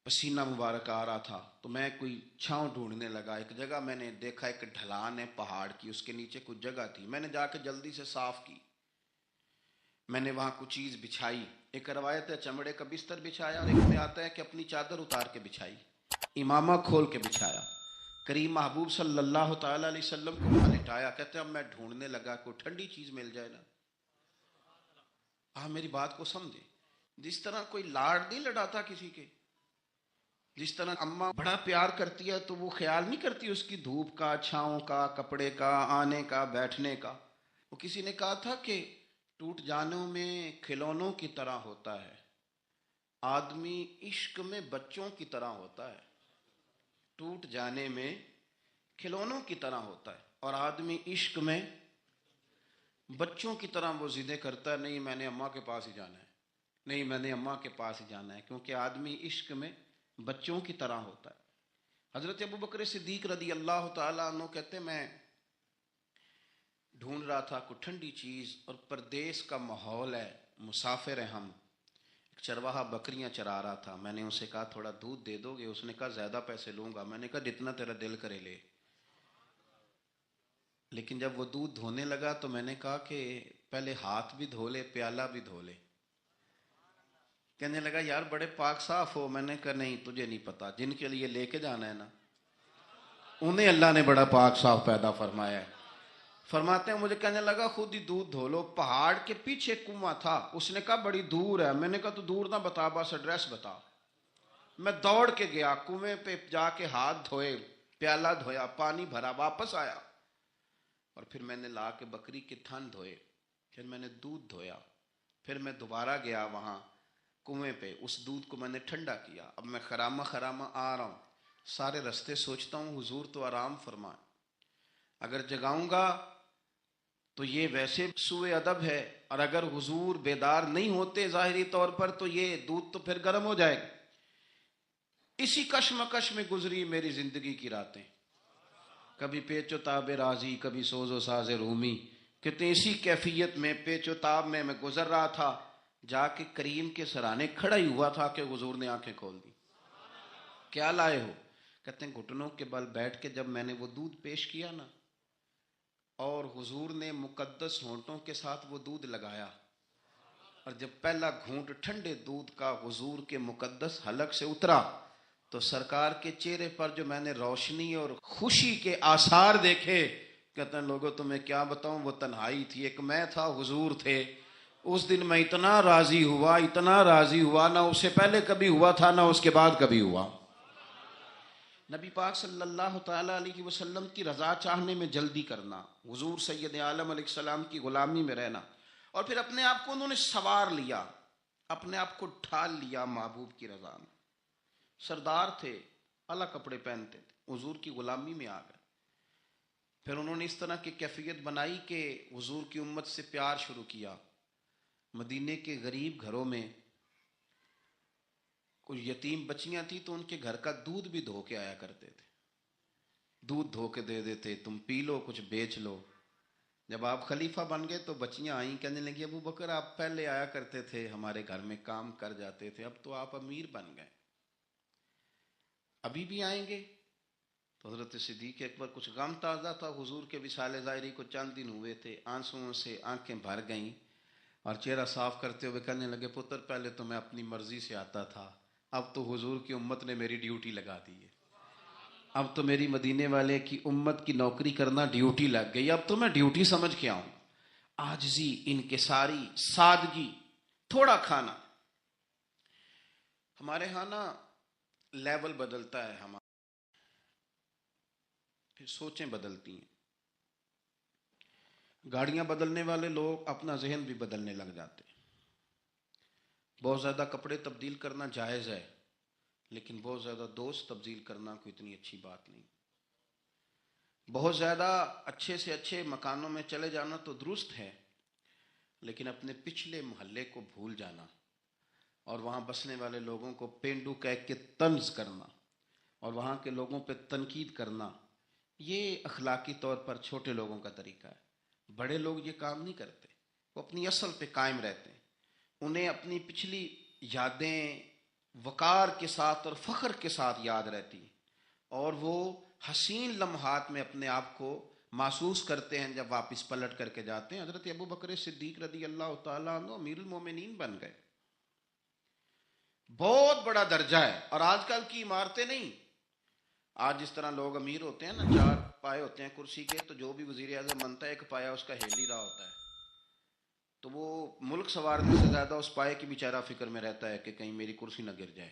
پسینہ مبارک آ رہا تھا تو میں کوئی چھاؤں ڈھونڈنے لگا. ایک جگہ میں نے دیکھا ایک ڈھلان ہے پہاڑ کی، اس کے نیچے کچھ جگہ تھی، میں نے جا کے جلدی سے صاف کی. میں نے وہاں کچھ چیز بچھائی. ایک روایت ہے چمڑے کا بستر بچھایا، اور ایک میں آتا ہے کہ اپنی چادر اتار کے بچھائی، امامہ کھول کے بچھایا. کریم محبوب صلی اللہ تعالیٰ علیہ وسلم کو وہاں لٹایا. کہتے ہیں اب میں ڈھونڈنے لگا کوئی ٹھنڈی چیز مل جائے نا. میری بات کو سمجھے، جس طرح کوئی لاڑ نہیں لڑاتا کسی کے، جس طرح اماں بڑا پیار کرتی ہے تو وہ خیال نہیں کرتی اس کی دھوپ کا، چھاؤں کا، کپڑے کا، آنے کا، بیٹھنے کا. وہ کسی نے کہا تھا کہ ٹوٹ جانوں میں کھلونوں کی طرح ہوتا ہے، آدمی عشق میں بچوں کی طرح ہوتا ہے. ٹوٹ جانے میں کھلونوں کی طرح ہوتا ہے اور آدمی عشق میں بچوں کی طرح وہ ضدیں کرتا ہے، نہیں میں نے اماں کے پاس ہی جانا ہے، نہیں میں نے اماں کے پاس ہی جانا ہے، کیونکہ آدمی عشق میں بچوں کی طرح ہوتا ہے. حضرت ابو بکر صدیق رضی اللہ تعالیٰ عنہ کہتے میں ڈھونڈ رہا تھا کوئی ٹھنڈی چیز، اور پردیس کا ماحول ہے، مسافر ہیں ہم. ایک چرواہا بکریاں چرا رہا تھا، میں نے اسے کہا تھوڑا دودھ دے دو گے؟ اس نے کہا زیادہ پیسے لوں گا. میں نے کہا جتنا تیرا دل کرے لے. لیکن جب وہ دودھ دھونے لگا تو میں نے کہا کہ پہلے ہاتھ بھی دھو لے، پیالہ بھی دھو لے. کہنے لگا یار بڑے پاک صاف ہو. میں نے کہا نہیں تجھے نہیں پتا، جن کے لیے لے کے جانا ہے نا انہیں اللہ نے بڑا پاک صاف پیدا فرمایا ہے. فرماتے ہیں مجھے کہنے لگا خود ہی دودھ دھو لو. پہاڑ کے پیچھے کنواں تھا، اس نے کہا بڑی دور ہے. میں نے کہا تو دور نہ بتا، بس ایڈریس بتا. میں دوڑ کے گیا کنویں پہ، جا کے ہاتھ دھوئے، پیالہ دھویا، پانی بھرا، واپس آیا، اور پھر میں نے لا کے بکری کے تھن دھوئے، پھر میں نے دودھ دھویا، پھر میں دوبارہ گیا وہاں کنویں پہ، اس دودھ کو میں نے ٹھنڈا کیا. اب میں خرامہ خرامہ آ رہا ہوں، سارے رستے سوچتا ہوں حضور تو آرام فرمائے، اگر جگاؤں گا تو یہ ویسے سوء ادب ہے، اور اگر حضور بیدار نہیں ہوتے ظاہری طور پر تو یہ دودھ تو پھر گرم ہو جائے گا. اسی کشمکش میں گزری میری زندگی کی راتیں، کبھی پیچ و تاب رازی، کبھی سوز و ساز رومی، کہتے ہیں اسی کیفیت میں پیچ و تاب میں گزر رہا تھا، جا کے کریم کے سرانے کھڑا ہی ہوا تھا کہ حضور نے آنکھیں کھول دی. کیا لائے ہو؟ کہتے ہیں گھٹنوں کے بل بیٹھ کے جب میں نے وہ دودھ پیش کیا نا، اور حضور نے مقدس ہونٹوں کے ساتھ وہ دودھ لگایا، اور جب پہلا گھونٹ ٹھنڈے دودھ کا حضور کے مقدس حلق سے اترا تو سرکار کے چہرے پر جو میں نے روشنی اور خوشی کے آثار دیکھے، کہتے ہیں لوگوں تمہیں کیا بتاؤں، وہ تنہائی تھی، ایک میں تھا، حضور تھے. اس دن میں اتنا راضی ہوا نہ اس سے پہلے کبھی ہوا تھا نہ اس کے بعد کبھی ہوا. نبی پاک صلی اللہ تعالی علیہ وسلم کی رضا چاہنے میں جلدی کرنا، حضور سید عالم علیہ السلام کی غلامی میں رہنا، اور پھر اپنے آپ کو انہوں نے سوار لیا، اپنے آپ کو ڈھال لیا محبوب کی رضا میں. سردار تھے، اعلیٰ کپڑے پہنتے تھے، حضور کی غلامی میں آ گئے. پھر انہوں نے اس طرح کی کیفیت بنائی کہ حضور کی امت سے پیار شروع کیا. مدینے کے غریب گھروں میں کچھ یتیم بچیاں تھیں تو ان کے گھر کا دودھ بھی دھو کے آیا کرتے تھے، دودھ دھو کے دے دیتے، تم پی لو کچھ بیچ لو. جب آپ خلیفہ بن گئے تو بچیاں آئیں، کہنے لگی ابو بکر آپ پہلے آیا کرتے تھے، ہمارے گھر میں کام کر جاتے تھے، اب تو آپ امیر بن گئے، ابھی بھی آئیں گے؟ تو حضرت صدیق اکبر کچھ غم تازہ تھا، حضور کے وصال ظاہری کو چند دن ہوئے تھے، آنسوؤں سے آنکھیں بھر گئیں اور چہرہ صاف کرتے ہوئے کہنے لگے پتر پہلے تو میں اپنی مرضی سے آتا تھا، اب تو حضور کی امت نے میری ڈیوٹی لگا دی ہے، اب تو میری مدینے والے کی امت کی نوکری کرنا ڈیوٹی لگ گئی، اب تو میں ڈیوٹی سمجھ کے آؤں. عاجزی، انکساری، سادگی، تھوڑا کھانا. ہمارے ہاں نا لیول بدلتا ہے، ہمارا پھر سوچیں بدلتی ہیں. گاڑیاں بدلنے والے لوگ اپنا ذہن بھی بدلنے لگ جاتے ہیں. بہت زیادہ کپڑے تبدیل کرنا جائز ہے، لیکن بہت زیادہ دوست تبدیل کرنا کوئی اتنی اچھی بات نہیں. بہت زیادہ اچھے سے اچھے مکانوں میں چلے جانا تو درست ہے، لیکن اپنے پچھلے محلے کو بھول جانا اور وہاں بسنے والے لوگوں کو پینڈو کہہ کے طنز کرنا اور وہاں کے لوگوں پہ تنقید کرنا، یہ اخلاقی طور پر چھوٹے لوگوں کا طریقہ ہے. بڑے لوگ یہ کام نہیں کرتے، وہ اپنی اصل پہ قائم رہتے ہیں. انہیں اپنی پچھلی یادیں وقار کے ساتھ اور فخر کے ساتھ یاد رہتی ہیں، اور وہ حسین لمحات میں اپنے آپ کو محسوس کرتے ہیں جب واپس پلٹ کر کے جاتے ہیں. حضرت ابو بکر صدیق رضی اللہ تعالیٰ عنہ امیر المومنین بن گئے. بہت بڑا درجہ ہے، اور آج کل کی عمارتیں نہیں. آج جس طرح لوگ امیر ہوتے ہیں نا، 4 پائے ہوتے ہیں کرسی کے، تو جو بھی وزیر اعظم بنتا ہے ایک پایا اس کا ہیل ہی رہا ہوتا ہے، تو وہ ملک سنوارنے سے زیادہ اس پائے کی بیچارہ فکر میں رہتا ہے کہ کہیں میری کرسی نہ گر جائے.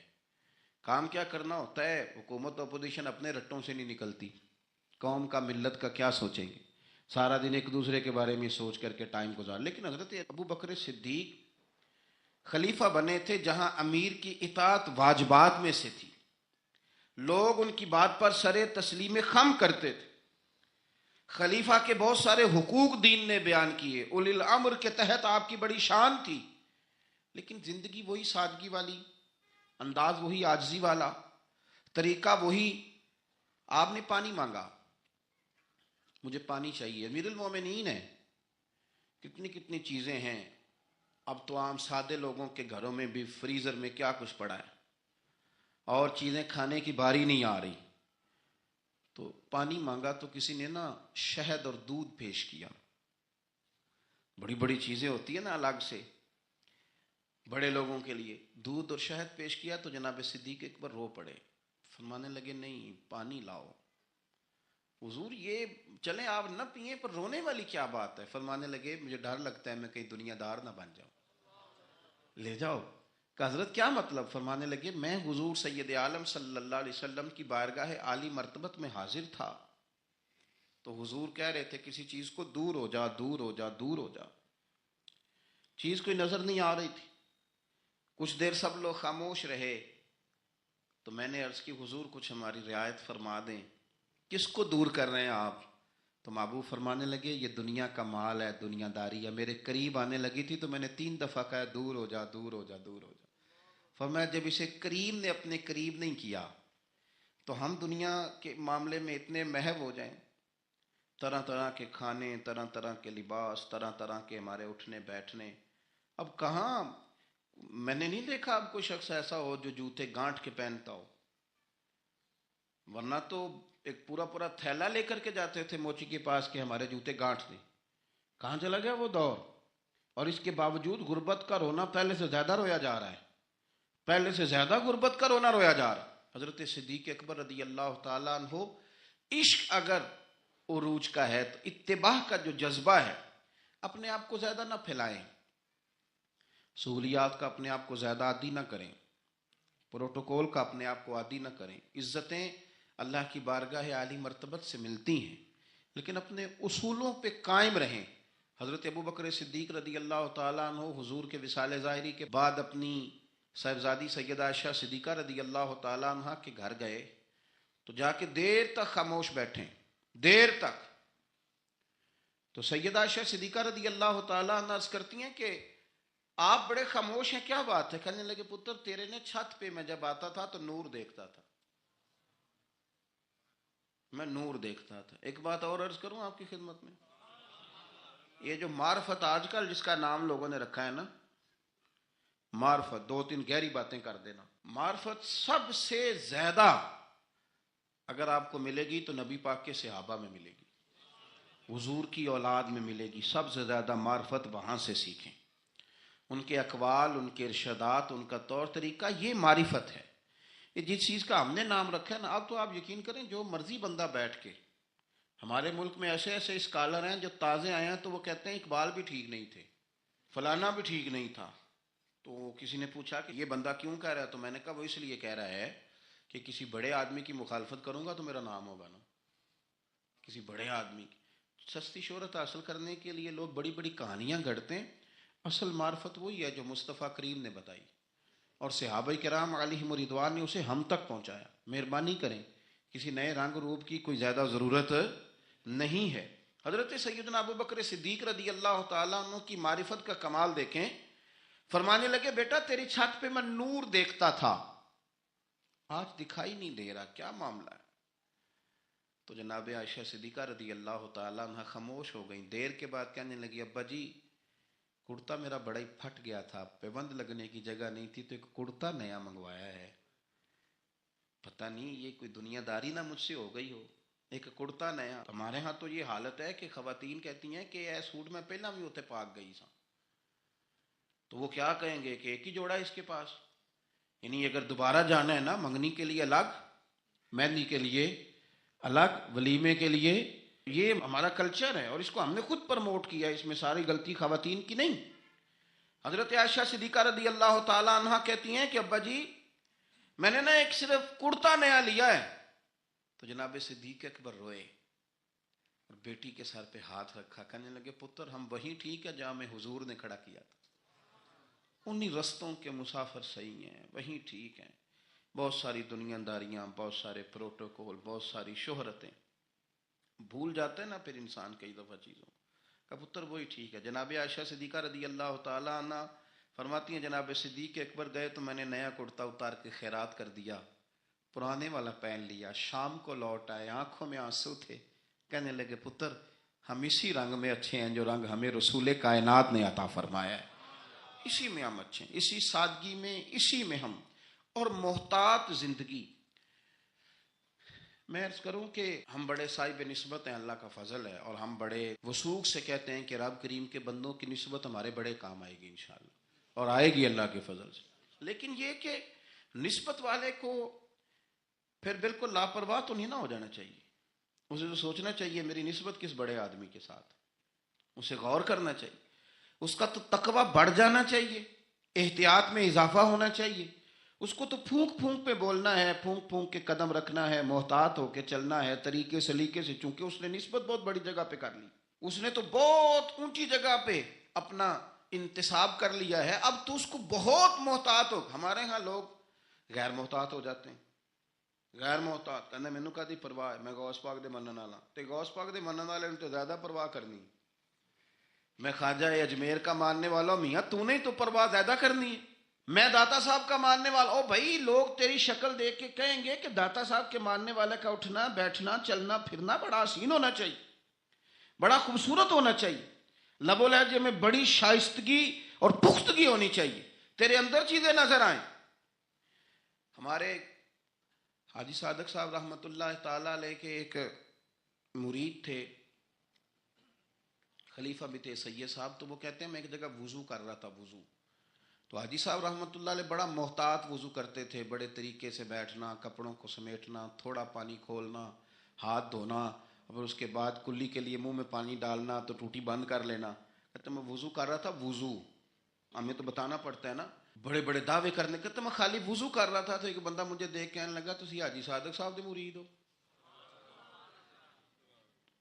کام کیا کرنا ہوتا ہے، حکومت اپوزیشن اپنے رٹوں سے نہیں نکلتی. قوم کا ملت کا کیا سوچیں گے، سارا دن ایک دوسرے کے بارے میں سوچ کر کے ٹائم گزار. لیکن حضرت ابو بکر صدیق خلیفہ بنے تھے جہاں امیر کی اطاعت واجبات میں سے تھی، لوگ ان کی بات پر سر تسلیم خم کرتے تھے. خلیفہ کے بہت سارے حقوق دین نے بیان کیے، اولی الامر کے تحت آپ کی بڑی شان تھی، لیکن زندگی وہی سادگی والی، انداز وہی عاجزی والا، طریقہ وہی. آپ نے پانی مانگا، مجھے پانی چاہیے، امیر المومنین ہے. کتنی کتنی چیزیں ہیں، اب تو عام سادے لوگوں کے گھروں میں بھی فریزر میں کیا کچھ پڑا ہے اور چیزیں کھانے کی باری نہیں آ رہی. تو پانی مانگا تو کسی نے نا شہد اور دودھ پیش کیا. بڑی بڑی چیزیں ہوتی ہیں نا الگ سے بڑے لوگوں کے لیے، دودھ اور شہد پیش کیا تو جناب صدیق اکبر رو پڑے، فرمانے لگے نہیں پانی لاؤ. حضور یہ چلیں آپ نہ پئیں، پر رونے والی کیا بات ہے؟ فرمانے لگے مجھے ڈر لگتا ہے میں کہیں دنیا دار نہ بن جاؤں. لے جاؤ. کہ حضرت کیا مطلب؟ فرمانے لگے میں حضور سید عالم صلی اللہ علیہ وسلم کی بارگاہ عالی مرتبت میں حاضر تھا، تو حضور کہہ رہے تھے کسی چیز کو دور ہو جا، دور ہو جا، دور ہو جا. چیز کوئی نظر نہیں آ رہی تھی. کچھ دیر سب لوگ خاموش رہے تو میں نے عرض کی حضور کچھ ہماری رعایت فرما دیں، کس کو دور کر رہے ہیں آپ؟ تو محبوب فرمانے لگے یہ دنیا کا مال ہے، دنیا داری ہے. میرے قریب آنے لگی تھی تو میں نے 3 دفعہ کہا دور ہو جا، دور ہو جا، دور ہو جا. فرمایا جب اسے کریم نے اپنے قریب نہیں کیا تو ہم دنیا کے معاملے میں اتنے محو ہو جائیں. طرح طرح کے کھانے، طرح طرح کے لباس، طرح طرح کے ہمارے اٹھنے بیٹھنے. اب کہاں میں نے نہیں دیکھا اب کوئی شخص ایسا ہو جو جوتے گانٹھ کے پہنتا ہو، ورنہ تو ایک پورا پورا تھیلا لے کر کے جاتے تھے موچی کے پاس کہ ہمارے جوتے گانٹھ دیں. کہاں چلا گیا وہ دور؟ اور اس کے باوجود غربت کا رونا پہلے سے زیادہ رویا جا رہا ہے، پہلے سے زیادہ غربت کا رونا رویا جا رہا ہے. حضرت صدیق اکبر رضی اللہ تعالیٰ عنہ، عشق اگر عروج کا ہے تو اتباع کا جو جذبہ ہے، اپنے آپ کو زیادہ نہ پھیلائیں، سہولیات کا اپنے آپ کو زیادہ عادی نہ کریں، پروٹوکول کا اپنے آپ کو عادی نہ کریں. عزتیں اللہ کی بارگاہ عالی مرتبت سے ملتی ہیں، لیکن اپنے اصولوں پہ قائم رہیں. حضرت ابو بکر صدیق رضی اللہ تعالیٰ عنہ حضور کے وصال ظاہری کے بعد اپنی صاحبزادی سیدہ عائشہ صدیقہ رضی اللہ تعالیٰ عنہ کے گھر گئے تو جا کے دیر تک خاموش بیٹھیں، دیر تک. تو سیدہ عائشہ صدیقہ رضی اللہ تعالیٰ عنہ عرض کرتی ہیں کہ آپ بڑے خاموش ہیں، کیا بات ہے؟ کہنے لگے پتر تیرے نے چھت پہ میں جب آتا تھا تو نور دیکھتا تھا، میں نور دیکھتا تھا. ایک بات اور عرض کروں آپ کی خدمت میں، یہ جو معرفت آج کل جس کا نام لوگوں نے رکھا ہے نا، معرفت، دو تین گہری باتیں کر دینا، معرفت سب سے زیادہ اگر آپ کو ملے گی تو نبی پاک کے صحابہ میں ملے گی، حضور کی اولاد میں ملے گی. سب سے زیادہ معرفت وہاں سے سیکھیں، ان کے اقوال، ان کے ارشادات، ان کا طور طریقہ، یہ معرفت ہے. یہ جس چیز کا ہم نے نام رکھا ہے نا، اب تو آپ یقین کریں جو مرضی بندہ بیٹھ کے، ہمارے ملک میں ایسے ایسے اسکالر ہیں جو تازے آئے ہیں تو وہ کہتے ہیں اقبال بھی ٹھیک نہیں تھے، فلانا بھی ٹھیک نہیں تھا. تو کسی نے پوچھا کہ یہ بندہ کیوں کہہ رہا ہے؟ تو میں نے کہا وہ اس لیے کہہ رہا ہے کہ کسی بڑے آدمی کی مخالفت کروں گا تو میرا نام ہوگا نا، کسی بڑے آدمی کی. سستی شہرت حاصل کرنے کے لیے لوگ بڑی بڑی کہانیاں گھڑتے ہیں. اصل معرفت وہی ہے جو مصطفیٰ کریم نے بتائی اور صحابہ کرام علیہم رضوان نے اسے ہم تک پہنچایا. مہربانی کریں، کسی نئے رنگ روپ کی کوئی زیادہ ضرورت نہیں ہے. حضرت سیدنا ابو بکر صدیق رضی اللہ تعالیٰ عنہ کی معرفت کا کمال دیکھیں. فرمانے لگے بیٹا تیری چھت پہ میں نور دیکھتا تھا، آج دکھائی نہیں دے رہا، کیا معاملہ ہے؟ تو جناب عائشہ صدیقہ رضی اللہ تعالیٰ عنہ خاموش ہو گئیں. دیر کے بعد کہنے لگی ابا جی کرتا میرا بڑا ہی پھٹ گیا تھا، پیبند لگنے کی جگہ نہیں تھی تو ایک کرتا نیا منگوایا ہے، پتہ نہیں یہ کوئی دنیا داری نہ مجھ سے ہو گئی ہو، ایک کرتا نیا. ہمارے ہاں تو یہ حالت ہے کہ خواتین کہتی ہیں کہ اے سوٹ میں پہلا بھی ہوتے پاک گئی سا، تو وہ کیا کہیں گے کہ ایک ہی جوڑا ہے اس کے پاس. یعنی اگر دوبارہ جانا ہے نا، منگنی کے لیے الگ، مہندی کے لیے الگ، ولیمے کے لیے، یہ ہمارا کلچر ہے اور اس کو ہم نے خود پرموٹ کیا، اس میں ساری غلطی خواتین کی نہیں. حضرت عائشہ صدیقہ رضی اللہ تعالیٰ عنہ کہتی ہیں کہ ابا جی میں نے نا ایک صرف کرتا نیا لیا ہے. تو جناب صدیق اکبر روئے اور بیٹی کے سر پہ ہاتھ رکھا، کہنے لگے پتر ہم وہی ٹھیک ہے جہاں میں حضور نے کھڑا کیا تھا، انہی رستوں کے مسافر صحیح ہیں، وہی ٹھیک ہیں. بہت ساری دنیا داریاں، بہت سارے پروٹوکول، بہت ساری شہرتیں، بھول جاتے ہیں نا پھر انسان کئی دفعہ چیزوں کا. پتر وہی ٹھیک ہے. جناب عائشہ صدیقہ رضی اللہ تعالیٰ عنہ فرماتی ہیں جناب صدیق اکبر گئے تو میں نے نیا کرتا اتار کے خیرات کر دیا، پرانے والا پہن لیا. شام کو لوٹ آئے، آنکھوں میں آنسو تھے. کہنے لگے پتر ہم اسی رنگ میں اچھے ہیں جو رنگ ہمیں رسول کائنات نے عطا فرمایا ہے، اسی میں ہم اچھے ہیں، اسی سادگی میں، اسی میں ہم. اور محتاط زندگی. میں عرض کروں کہ ہم بڑے صاحب نسبت ہیں، اللہ کا فضل ہے، اور ہم بڑے وثوق سے کہتے ہیں کہ رب کریم کے بندوں کی نسبت ہمارے بڑے کام آئے گی انشاءاللہ، اور آئے گی اللہ کے فضل سے. لیکن یہ کہ نسبت والے کو پھر بالکل لاپرواہ تو نہیں نہ ہو جانا چاہیے. اسے تو سوچنا چاہیے میری نسبت کس بڑے آدمی کے ساتھ، اسے غور کرنا چاہیے، اس کا تو تقویٰ بڑھ جانا چاہیے، احتیاط میں اضافہ ہونا چاہیے. اس کو تو پھونک پھونک پہ بولنا ہے، پھونک پھونک کے قدم رکھنا ہے، محتاط ہو کے چلنا ہے، طریقے سلیقے سے، چونکہ اس نے نسبت بہت بڑی جگہ پہ کر لی، اس نے تو بہت اونچی جگہ پہ اپنا انتساب کر لیا ہے. اب تو اس کو بہت محتاط ہو. ہمارے ہاں لوگ غیر محتاط ہو جاتے ہیں، غیر محتاط کہنا مینوں کادی پرواہ ہے، میں غوث پاک دے منن والا. تے غوث پاک دے منن والے نے تو زیادہ پرواہ کرنی، میں خواجہ اجمیر کا ماننے والا ہوں، میاں تو نے تو پرواہ زیادہ کرنی ہے. میں داتا صاحب کا ماننے والا. او بھائی لوگ تیری شکل دیکھ کے کہیں گے کہ داتا صاحب کے ماننے والے کا اٹھنا بیٹھنا چلنا پھرنا بڑا حسین ہونا چاہیے. بڑا خوبصورت ہونا چاہیے، لب و لہجے میں بڑی شائستگی اور پختگی ہونی چاہیے، تیرے اندر چیزیں نظر آئیں۔ ہمارے حاجی صادق صاحب رحمۃ اللہ تعالی علیہ کے ایک مرید تھے، خلیفہ بھی تھے سید صاحب، تو وہ کہتے ہیں میں ایک جگہ وضو کر رہا تھا، وضو تو حاجی صاحب رحمۃ اللہ علیہ بڑا محتاط وضو کرتے تھے، بڑے طریقے سے بیٹھنا، کپڑوں کو سمیٹنا، تھوڑا پانی کھولنا، ہاتھ دھونا، اور اس کے بعد کلی کے لیے منہ میں پانی ڈالنا تو ٹوٹی بند کر لینا۔ کہتے میں وضو کر رہا تھا، وضو ہمیں تو بتانا پڑتا ہے نا، بڑے بڑے دعوے کرنے، کہتے میں خالی وضو کر رہا تھا تو ایک بندہ مجھے دیکھ کہنے لگا تسی حاجی صادق صاحب دے مرید ہو؟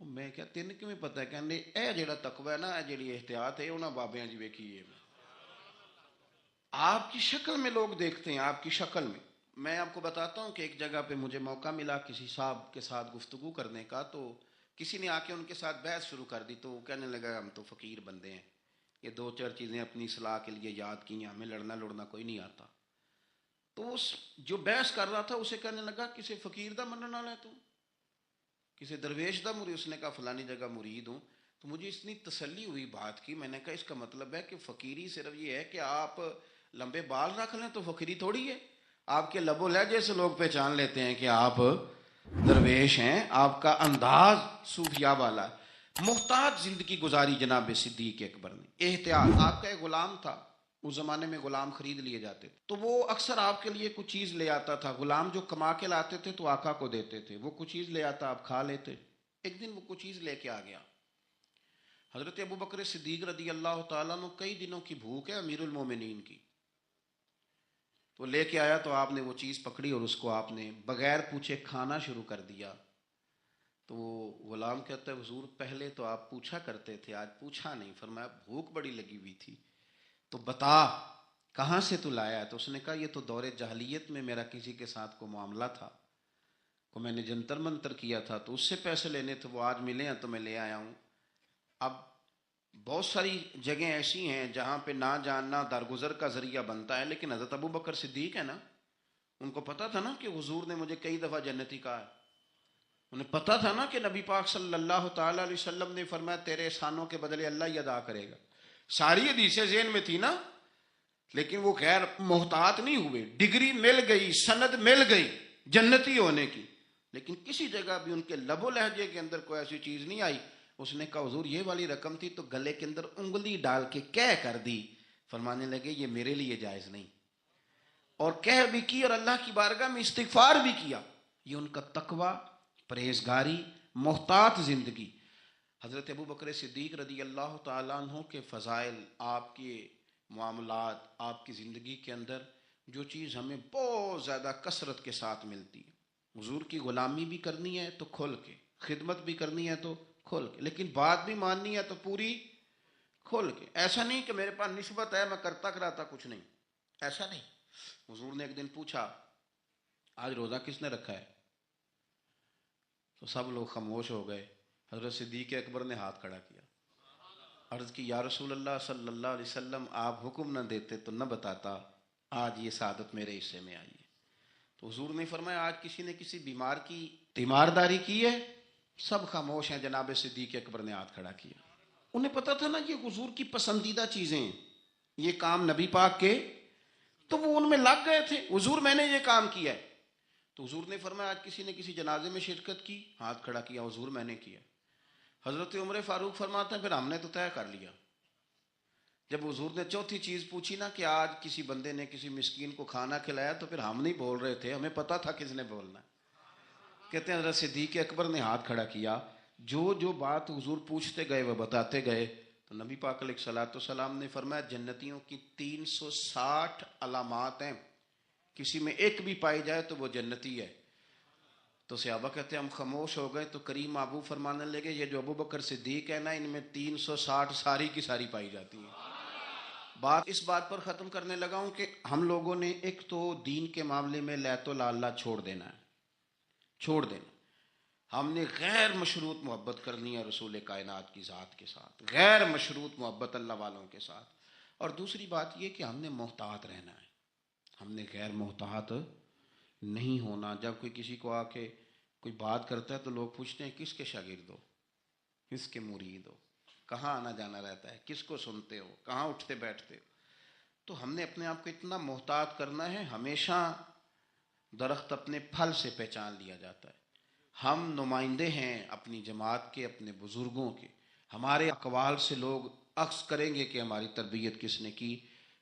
میں کیا تین کیوں پتا ہے؟ کہنے اے جیڑا تقوی ہے نا، اے جیڑی احتیاط ہے انہاں بابیاں جی ویکھی ہے۔ آپ کی شکل میں لوگ دیکھتے ہیں، آپ کی شکل میں۔ میں آپ کو بتاتا ہوں کہ ایک جگہ پہ مجھے موقع ملا کسی صاحب کے ساتھ گفتگو کرنے کا، تو کسی نے آ کے ان کے ساتھ بحث شروع کر دی، تو وہ کہنے لگا ہم تو فقیر بندے ہیں، یہ دو چار چیزیں اپنی اصلاح کے لیے یاد کی ہیں، ہمیں لڑنا کوئی نہیں آتا۔ تو اس جو بحث کر رہا تھا اسے کہنے لگا کسی فقیر دا منن والا ہے تو، کسی درویش دا مرید؟ اس نے کہا فلانی جگہ مرید ہوں۔ تو مجھے اتنی تسلی ہوئی بات کی، میں نے کہا اس کا مطلب ہے کہ فقیری صرف یہ ہے کہ آپ لمبے بال رکھ لیں تو فقیری تھوڑی ہے، آپ کے لب و لہجے سے لوگ پہچان لیتے ہیں کہ آپ درویش ہیں، آپ کا انداز صوفیاء والا ہے۔ محتاط زندگی گزاری جناب صدیق اکبر نے، احتیاط۔ آپ کا ایک غلام تھا، اس زمانے میں غلام خرید لیے جاتے تھے، تو وہ اکثر آپ کے لیے کچھ چیز لے آتا تھا، غلام جو کما کے لاتے تھے تو آقا کو دیتے تھے، وہ کچھ چیز لے آتا، آپ کھا لیتے۔ ایک دن وہ کچھ چیز لے کے آ گیا، حضرت ابو بکر صدیق رضی اللہ تعالیٰ عنہ کئی دنوں کی بھوک ہے امیر المومنین کی، تو لے کے آیا تو آپ نے وہ چیز پکڑی اور اس کو آپ نے بغیر پوچھے کھانا شروع کر دیا۔ تو وہ غلام کہتا ہے حضور پہلے تو آپ پوچھا کرتے تھے، آج پوچھا نہیں۔ فرمایا بھوک بڑی لگی ہوئی تھی تو بتا کہاں سے تو لایا ہے؟ تو اس نے کہا یہ تو دور جاہلیت میں میرا کسی کے ساتھ کو معاملہ تھا، کو میں نے جنتر منتر کیا تھا تو اس سے پیسے لینے تھے، وہ آج ملے ہیں تو میں لے آیا ہوں۔ اب بہت ساری جگہیں ایسی ہیں جہاں پہ نہ جاننا درگزر کا ذریعہ بنتا ہے، لیکن حضرت ابو بکر صدیق ہے نا، ان کو پتا تھا نا کہ حضور نے مجھے کئی دفعہ جنتی کہا ہے، انہیں پتا تھا نا کہ نبی پاک صلی اللہ تعالی علیہ وسلم نے فرمایا تیرے احسانوں کے بدلے اللہ ہی ادا کرے گا۔ ساری حدیثیں ذہن میں تھی نا، لیکن وہ غیر محتاط نہیں ہوئے، ڈگری مل گئی، سند مل گئی جنتی ہونے کی، لیکن کسی جگہ بھی ان کے لب و لہجے کے اندر کوئی ایسی چیز نہیں آئی۔ اس نے کہا حضور یہ والی رقم تھی تو گلے کے اندر انگلی ڈال کے کہہ کر دی۔ فرمانے لگے یہ میرے لیے جائز نہیں، اور کہہ بھی کی اور اللہ کی بارگاہ میں استغفار بھی کیا۔ یہ ان کا تقوی، پرہیزگاری، محتاط زندگی۔ حضرت ابو بکر صدیق رضی اللہ تعالیٰ عنہ کے فضائل، آپ کے معاملات، آپ کی زندگی کے اندر جو چیز ہمیں بہت زیادہ کثرت کے ساتھ ملتی ہے، حضور کی غلامی بھی کرنی ہے تو کھل کے، خدمت بھی کرنی ہے تو کھل کے، لیکن بات بھی ماننی ہے تو پوری کھل کے۔ ایسا نہیں کہ میرے پاس نسبت ہے میں کرتا کراتا کچھ نہیں، ایسا نہیں۔ حضور نے ایک دن پوچھا آج روزہ کس نے رکھا ہے؟ تو سب لوگ خاموش ہو گئے۔ حضرت صدیق اکبر نے ہاتھ کھڑا کیا، عرض کی یا رسول اللہ صلی اللہ علیہ وسلم آپ حکم نہ دیتے تو نہ بتاتا، آج یہ سعادت میرے حصے میں آئی ہے۔ تو حضور نے فرمایا آج کسی نے کسی بیمار کی تیمارداری کی ہے؟ سب خاموش ہیں۔ جناب صدیق اکبر نے ہاتھ کھڑا کیا، انہیں پتا تھا نا یہ حضور کی پسندیدہ چیزیں ہیں، یہ کام نبی پاک کے، تو وہ ان میں لگ گئے تھے، حضور میں نے یہ کام کیا ہے۔ تو حضور نے فرمایا آج کسی نے کسی جنازے میں شرکت کی؟ ہاتھ کھڑا کیا، حضور میں نے کیا۔ حضرت عمر فاروق فرماتے ہیں پھر ہم نے تو طے کر لیا۔ جب حضور نے چوتھی چیز پوچھی نا کہ آج کسی بندے نے کسی مسکین کو کھانا کھلایا، تو پھر ہم نہیں بول رہے تھے، ہمیں پتا تھا کس نے بولنا ہے۔ کہتے ہیں حضرت صدیق اکبر نے ہاتھ کھڑا کیا، جو بات حضور پوچھتے گئے وہ بتاتے گئے۔ تو نبی پاک علیہ الصلوۃ والسلام نے فرمایا جنتیوں کی 360 علامات ہیں، کسی میں ایک بھی پائی جائے تو وہ جنتی ہے۔ تو صحابہ کہتے ہیں ہم خاموش ہو گئے، تو کریم ابو فرمانے لگے یہ جو ابو بکر صدیق ہے نا، ان میں 360 ساری کی ساری پائی جاتی ہیں۔ بات اس بات پر ختم کرنے لگا ہوں کہ ہم لوگوں نے ایک تو دین کے معاملے میں لیت و لالا چھوڑ دینا ہے، چھوڑ دینا۔ ہم نے غیر مشروط محبت کرنی ہے رسول کائنات کی ذات کے ساتھ، غیر مشروط محبت اللہ والوں کے ساتھ۔ اور دوسری بات یہ کہ ہم نے محتاط رہنا ہے، ہم نے غیر محتاط نہیں ہونا۔ جب کوئی کسی کو آ کے کوئی بات کرتا ہے تو لوگ پوچھتے ہیں کس کے شاگرد ہو؟ کس کے مرید ہو, کہاں آنا جانا رہتا ہے, کس کو سنتے ہو, کہاں اٹھتے بیٹھتے ہو. تو ہم نے اپنے آپ کو اتنا محتاط کرنا ہے. ہمیشہ درخت اپنے پھل سے پہچان لیا جاتا ہے. ہم نمائندے ہیں اپنی جماعت کے, اپنے بزرگوں کے. ہمارے اقوال سے لوگ عکس کریں گے کہ ہماری تربیت کس نے کی.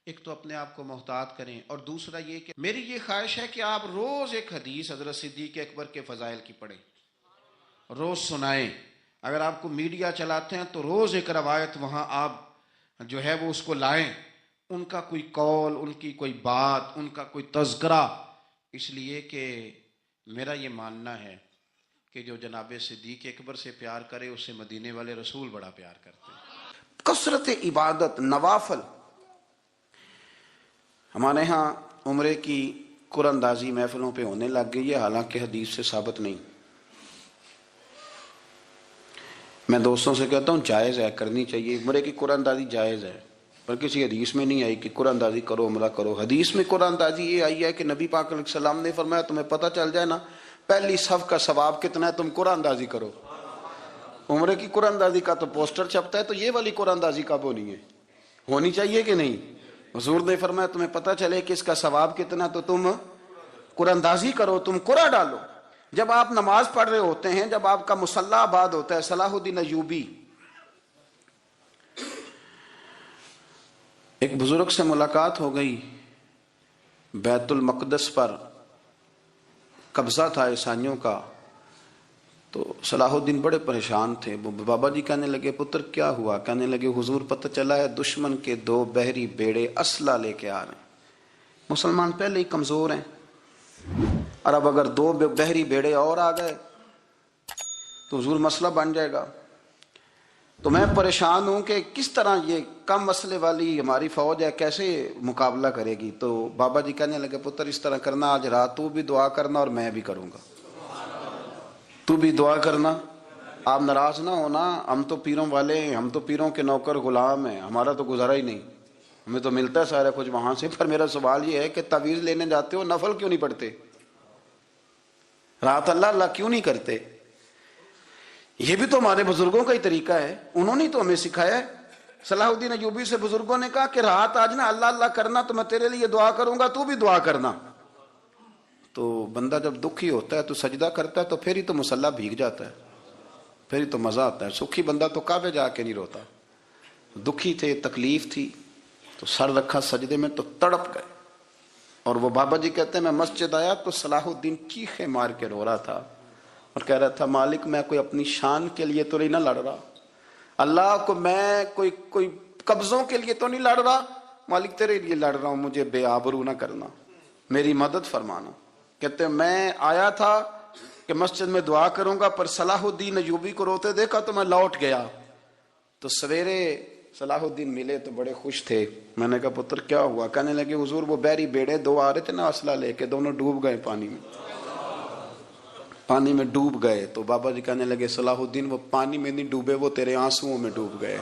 ایک تو اپنے آپ کو محتاط کریں, اور دوسرا یہ کہ میری یہ خواہش ہے کہ آپ روز ایک حدیث حضرت صدیق اکبر کے فضائل کی پڑھیں, روز سنائیں. اگر آپ کو میڈیا چلاتے ہیں تو روز ایک روایت وہاں آپ جو ہے وہ اس کو لائیں, ان کا کوئی قول, ان کی کوئی بات, ان کا کوئی تذکرہ. اس لیے کہ میرا یہ ماننا ہے کہ جو جناب صدیق اکبر سے پیار کرے اسے مدینے والے رسول بڑا پیار کرتے ہیں. کثرت عبادت, نوافل. ہمارے ہاں عمرے کی قرآن اندازی محفلوں پہ ہونے لگ گئی ہے, حالانکہ حدیث سے ثابت نہیں. میں دوستوں سے کہتا ہوں جائز ہے, کرنی چاہیے. عمرے کی قرآن اندازی جائز ہے, پر کسی حدیث میں نہیں آئی کہ قرآن اندازی کرو عمرہ کرو. حدیث میں قرآن اندازی یہ آئی ہے کہ نبی پاک علیہ السلام نے فرمایا تمہیں پتہ چل جائے نا پہلی صف کا ثواب کتنا ہے, تم قرآن اندازی کرو. عمرے کی قرآن اندازی کا تو پوسٹر چھپتا ہے, تو یہ والی قرآن اندازی کب ہونی ہے؟ ہونی چاہیے کہ نہیں؟ حضور نے فرمایا تمہیں پتہ چلے کہ اس کا ثواب کتنا, تو تم قرآن اندازی کرو, تم قرآن ڈالو. جب آپ نماز پڑھ رہے ہوتے ہیں, جب آپ کا مصلی آباد ہوتا ہے, صلاح الدین ایوبی ایک بزرگ سے ملاقات ہو گئی, بیت المقدس پر قبضہ تھا عیسائیوں کا. تو صلاح الدین بڑے پریشان تھے. بابا جی کہنے لگے پتر کیا ہوا؟ کہنے لگے حضور پتہ چلا ہے دشمن کے 2 بحری بیڑے اسلحہ لے کے آ رہے ہیں. مسلمان پہلے ہی کمزور ہیں, اور اب اگر 2 بحری بیڑے اور آ گئے تو حضور مسئلہ بن جائے گا. تو میں پریشان ہوں کہ کس طرح یہ کم مسئلے والی ہماری فوج ہے کیسے مقابلہ کرے گی. تو بابا جی کہنے لگے پتر اس طرح کرنا, آج رات تو بھی دعا کرنا اور میں بھی کروں گا, تو بھی دعا کرنا. آپ ناراض نہ ہونا, ہم تو پیروں والے ہیں, ہم تو پیروں کے نوکر غلام ہیں, ہمارا تو گزارا ہی نہیں, ہمیں تو ملتا ہے سارا کچھ وہاں سے. پر میرا سوال یہ ہے کہ تعویذ لینے جاتے ہو, نفل کیوں نہیں پڑھتے؟ رات اللہ اللہ کیوں نہیں کرتے؟ یہ بھی تو ہمارے بزرگوں کا ہی طریقہ ہے, انہوں نے تو ہمیں سکھایا ہے. صلاح الدین ایوبی سے بزرگوں نے کہا کہ رات آج نا اللہ اللہ کرنا, تو میں تیرے لیے دعا کروں گا, تو بھی دعا کرنا. تو بندہ جب دکھی ہوتا ہے تو سجدہ کرتا ہے, تو پھر ہی تو مصلی بھیگ جاتا ہے, پھر ہی تو مزہ آتا ہے. سکھی بندہ تو کعبے جا کے نہیں روتا. دکھی تھے, تکلیف تھی, تو سر رکھا سجدے میں تو تڑپ گئے. اور وہ بابا جی کہتے ہیں میں مسجد آیا تو صلاح الدین چیخے مار کے رو رہا تھا اور کہہ رہا تھا مالک میں کوئی اپنی شان کے لیے تو نہیں نہ لڑ رہا, اللہ کو میں کوئی قبضوں کے لیے تو نہیں لڑ رہا, مالک تیرے لیے لڑ رہا ہوں, مجھے بے آبرو نہ کرنا, میری مدد فرمانا. کہتے ہیں میں آیا تھا کہ مسجد میں دعا کروں گا, پر صلاح الدین ایوبی کو روتے دیکھا تو میں لوٹ گیا. تو سویرے صلاح الدین ملے تو بڑے خوش تھے. میں نے کہا پتر کیا ہوا؟ کہنے لگے حضور وہ بحری بیڑے 2 آ رہے تھے نا اسلحہ لے کے, دونوں ڈوب گئے پانی میں ڈوب گئے. تو بابا جی کہنے لگے صلاح الدین وہ پانی میں نہیں ڈوبے, وہ تیرے آنسوؤں میں ڈوب گئے,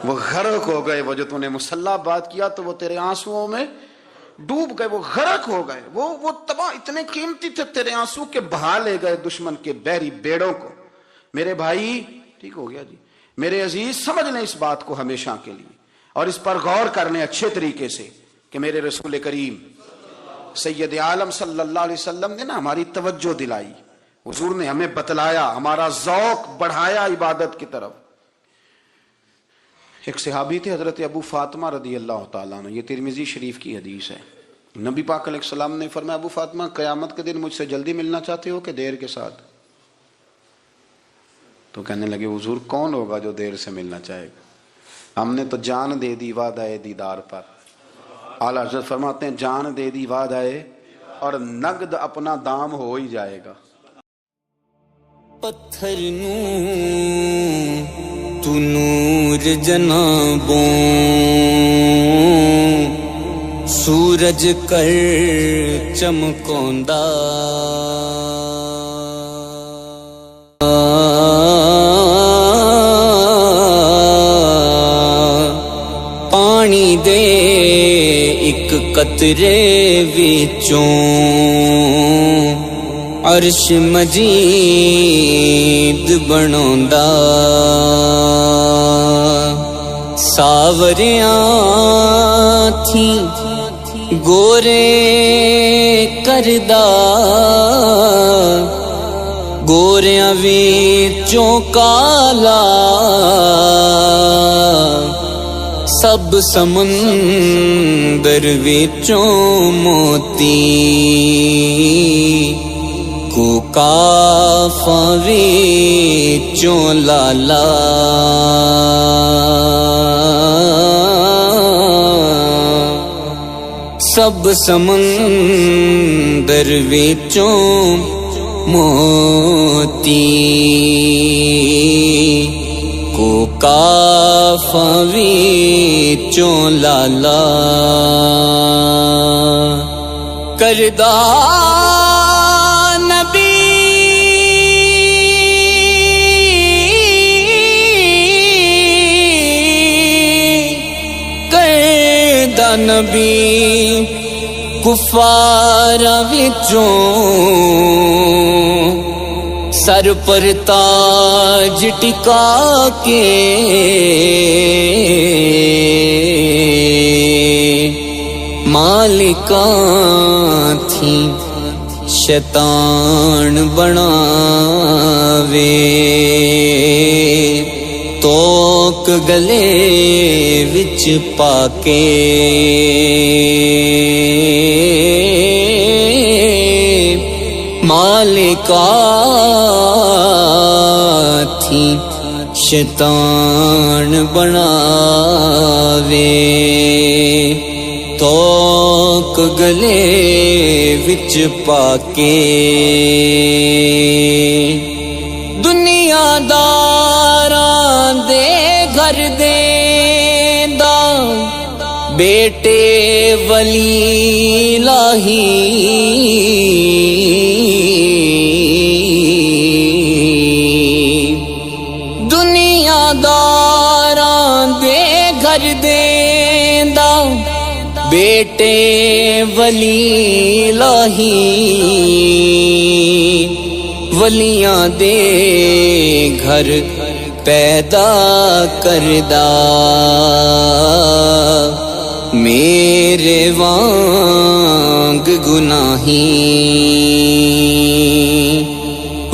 وہ غرق ہو گئے. وہ جو تو نے مصلی بات کیا تو وہ تیرے آنسوؤں میں ڈوب گئے, وہ غرق ہو گئے, وہ تباہ اتنے قیمتی تھے تیرے آنسو کے بہا لے گئے دشمن کے بحری بیڑوں کو. میرے بھائی ٹھیک ہو گیا جی, میرے عزیز سمجھ لیں اس بات کو ہمیشہ کے لیے, اور اس پر غور کر لیں اچھے طریقے سے کہ میرے رسول کریم سید عالم صلی اللہ علیہ وسلم نے نا ہماری توجہ دلائی, حضور نے ہمیں بتلایا, ہمارا ذوق بڑھایا عبادت کی طرف. ایک صحابی تھے حضرت ابو فاطمہ رضی اللہ تعالیٰ عنہ, یہ ترمذی شریف کی حدیث ہے. نبی پاک علیہ السلام نے فرمایا ابو فاطمہ قیامت کے دن مجھ سے جلدی ملنا چاہتے ہو کہ دیر کے ساتھ؟ تو کہنے لگے حضور کون ہوگا جو دیر سے ملنا چاہے گا, ہم نے تو جان دے دی وعدہ دیدار پر. اعلیٰ حضرت فرماتے ہیں جان دے دی وعدہ اور نقد اپنا دام ہو ہی جائے گا. پتھر تو نور جنابوں سورج کر چمکوندا پانی دے ایک قطرے وچوں عرش مجید بناوندا ساوریاں تھی گورے کردا گوریاں وچوں کالا سب سمندر وچوں موتی کو کافاں وچوں لالا سب سمندر وچوں موتی کو کافاں وچوں لالا کردا نبی کردا نبی کفاراں وچوں سر پر تاج ٹکا کے مالکاں تھی شیطان بناوے توک گلے وچ پا کے مالکا تھی شیطان بناوے توک گلے وچ پا کے دنیا داراں دے گھر دیندا بیٹے ولی لاہی دنیا داراں دے گھر دیندا بیٹے ولی لاہی ولیاں دے گھر پیدا کردا میرے وانگ گناہی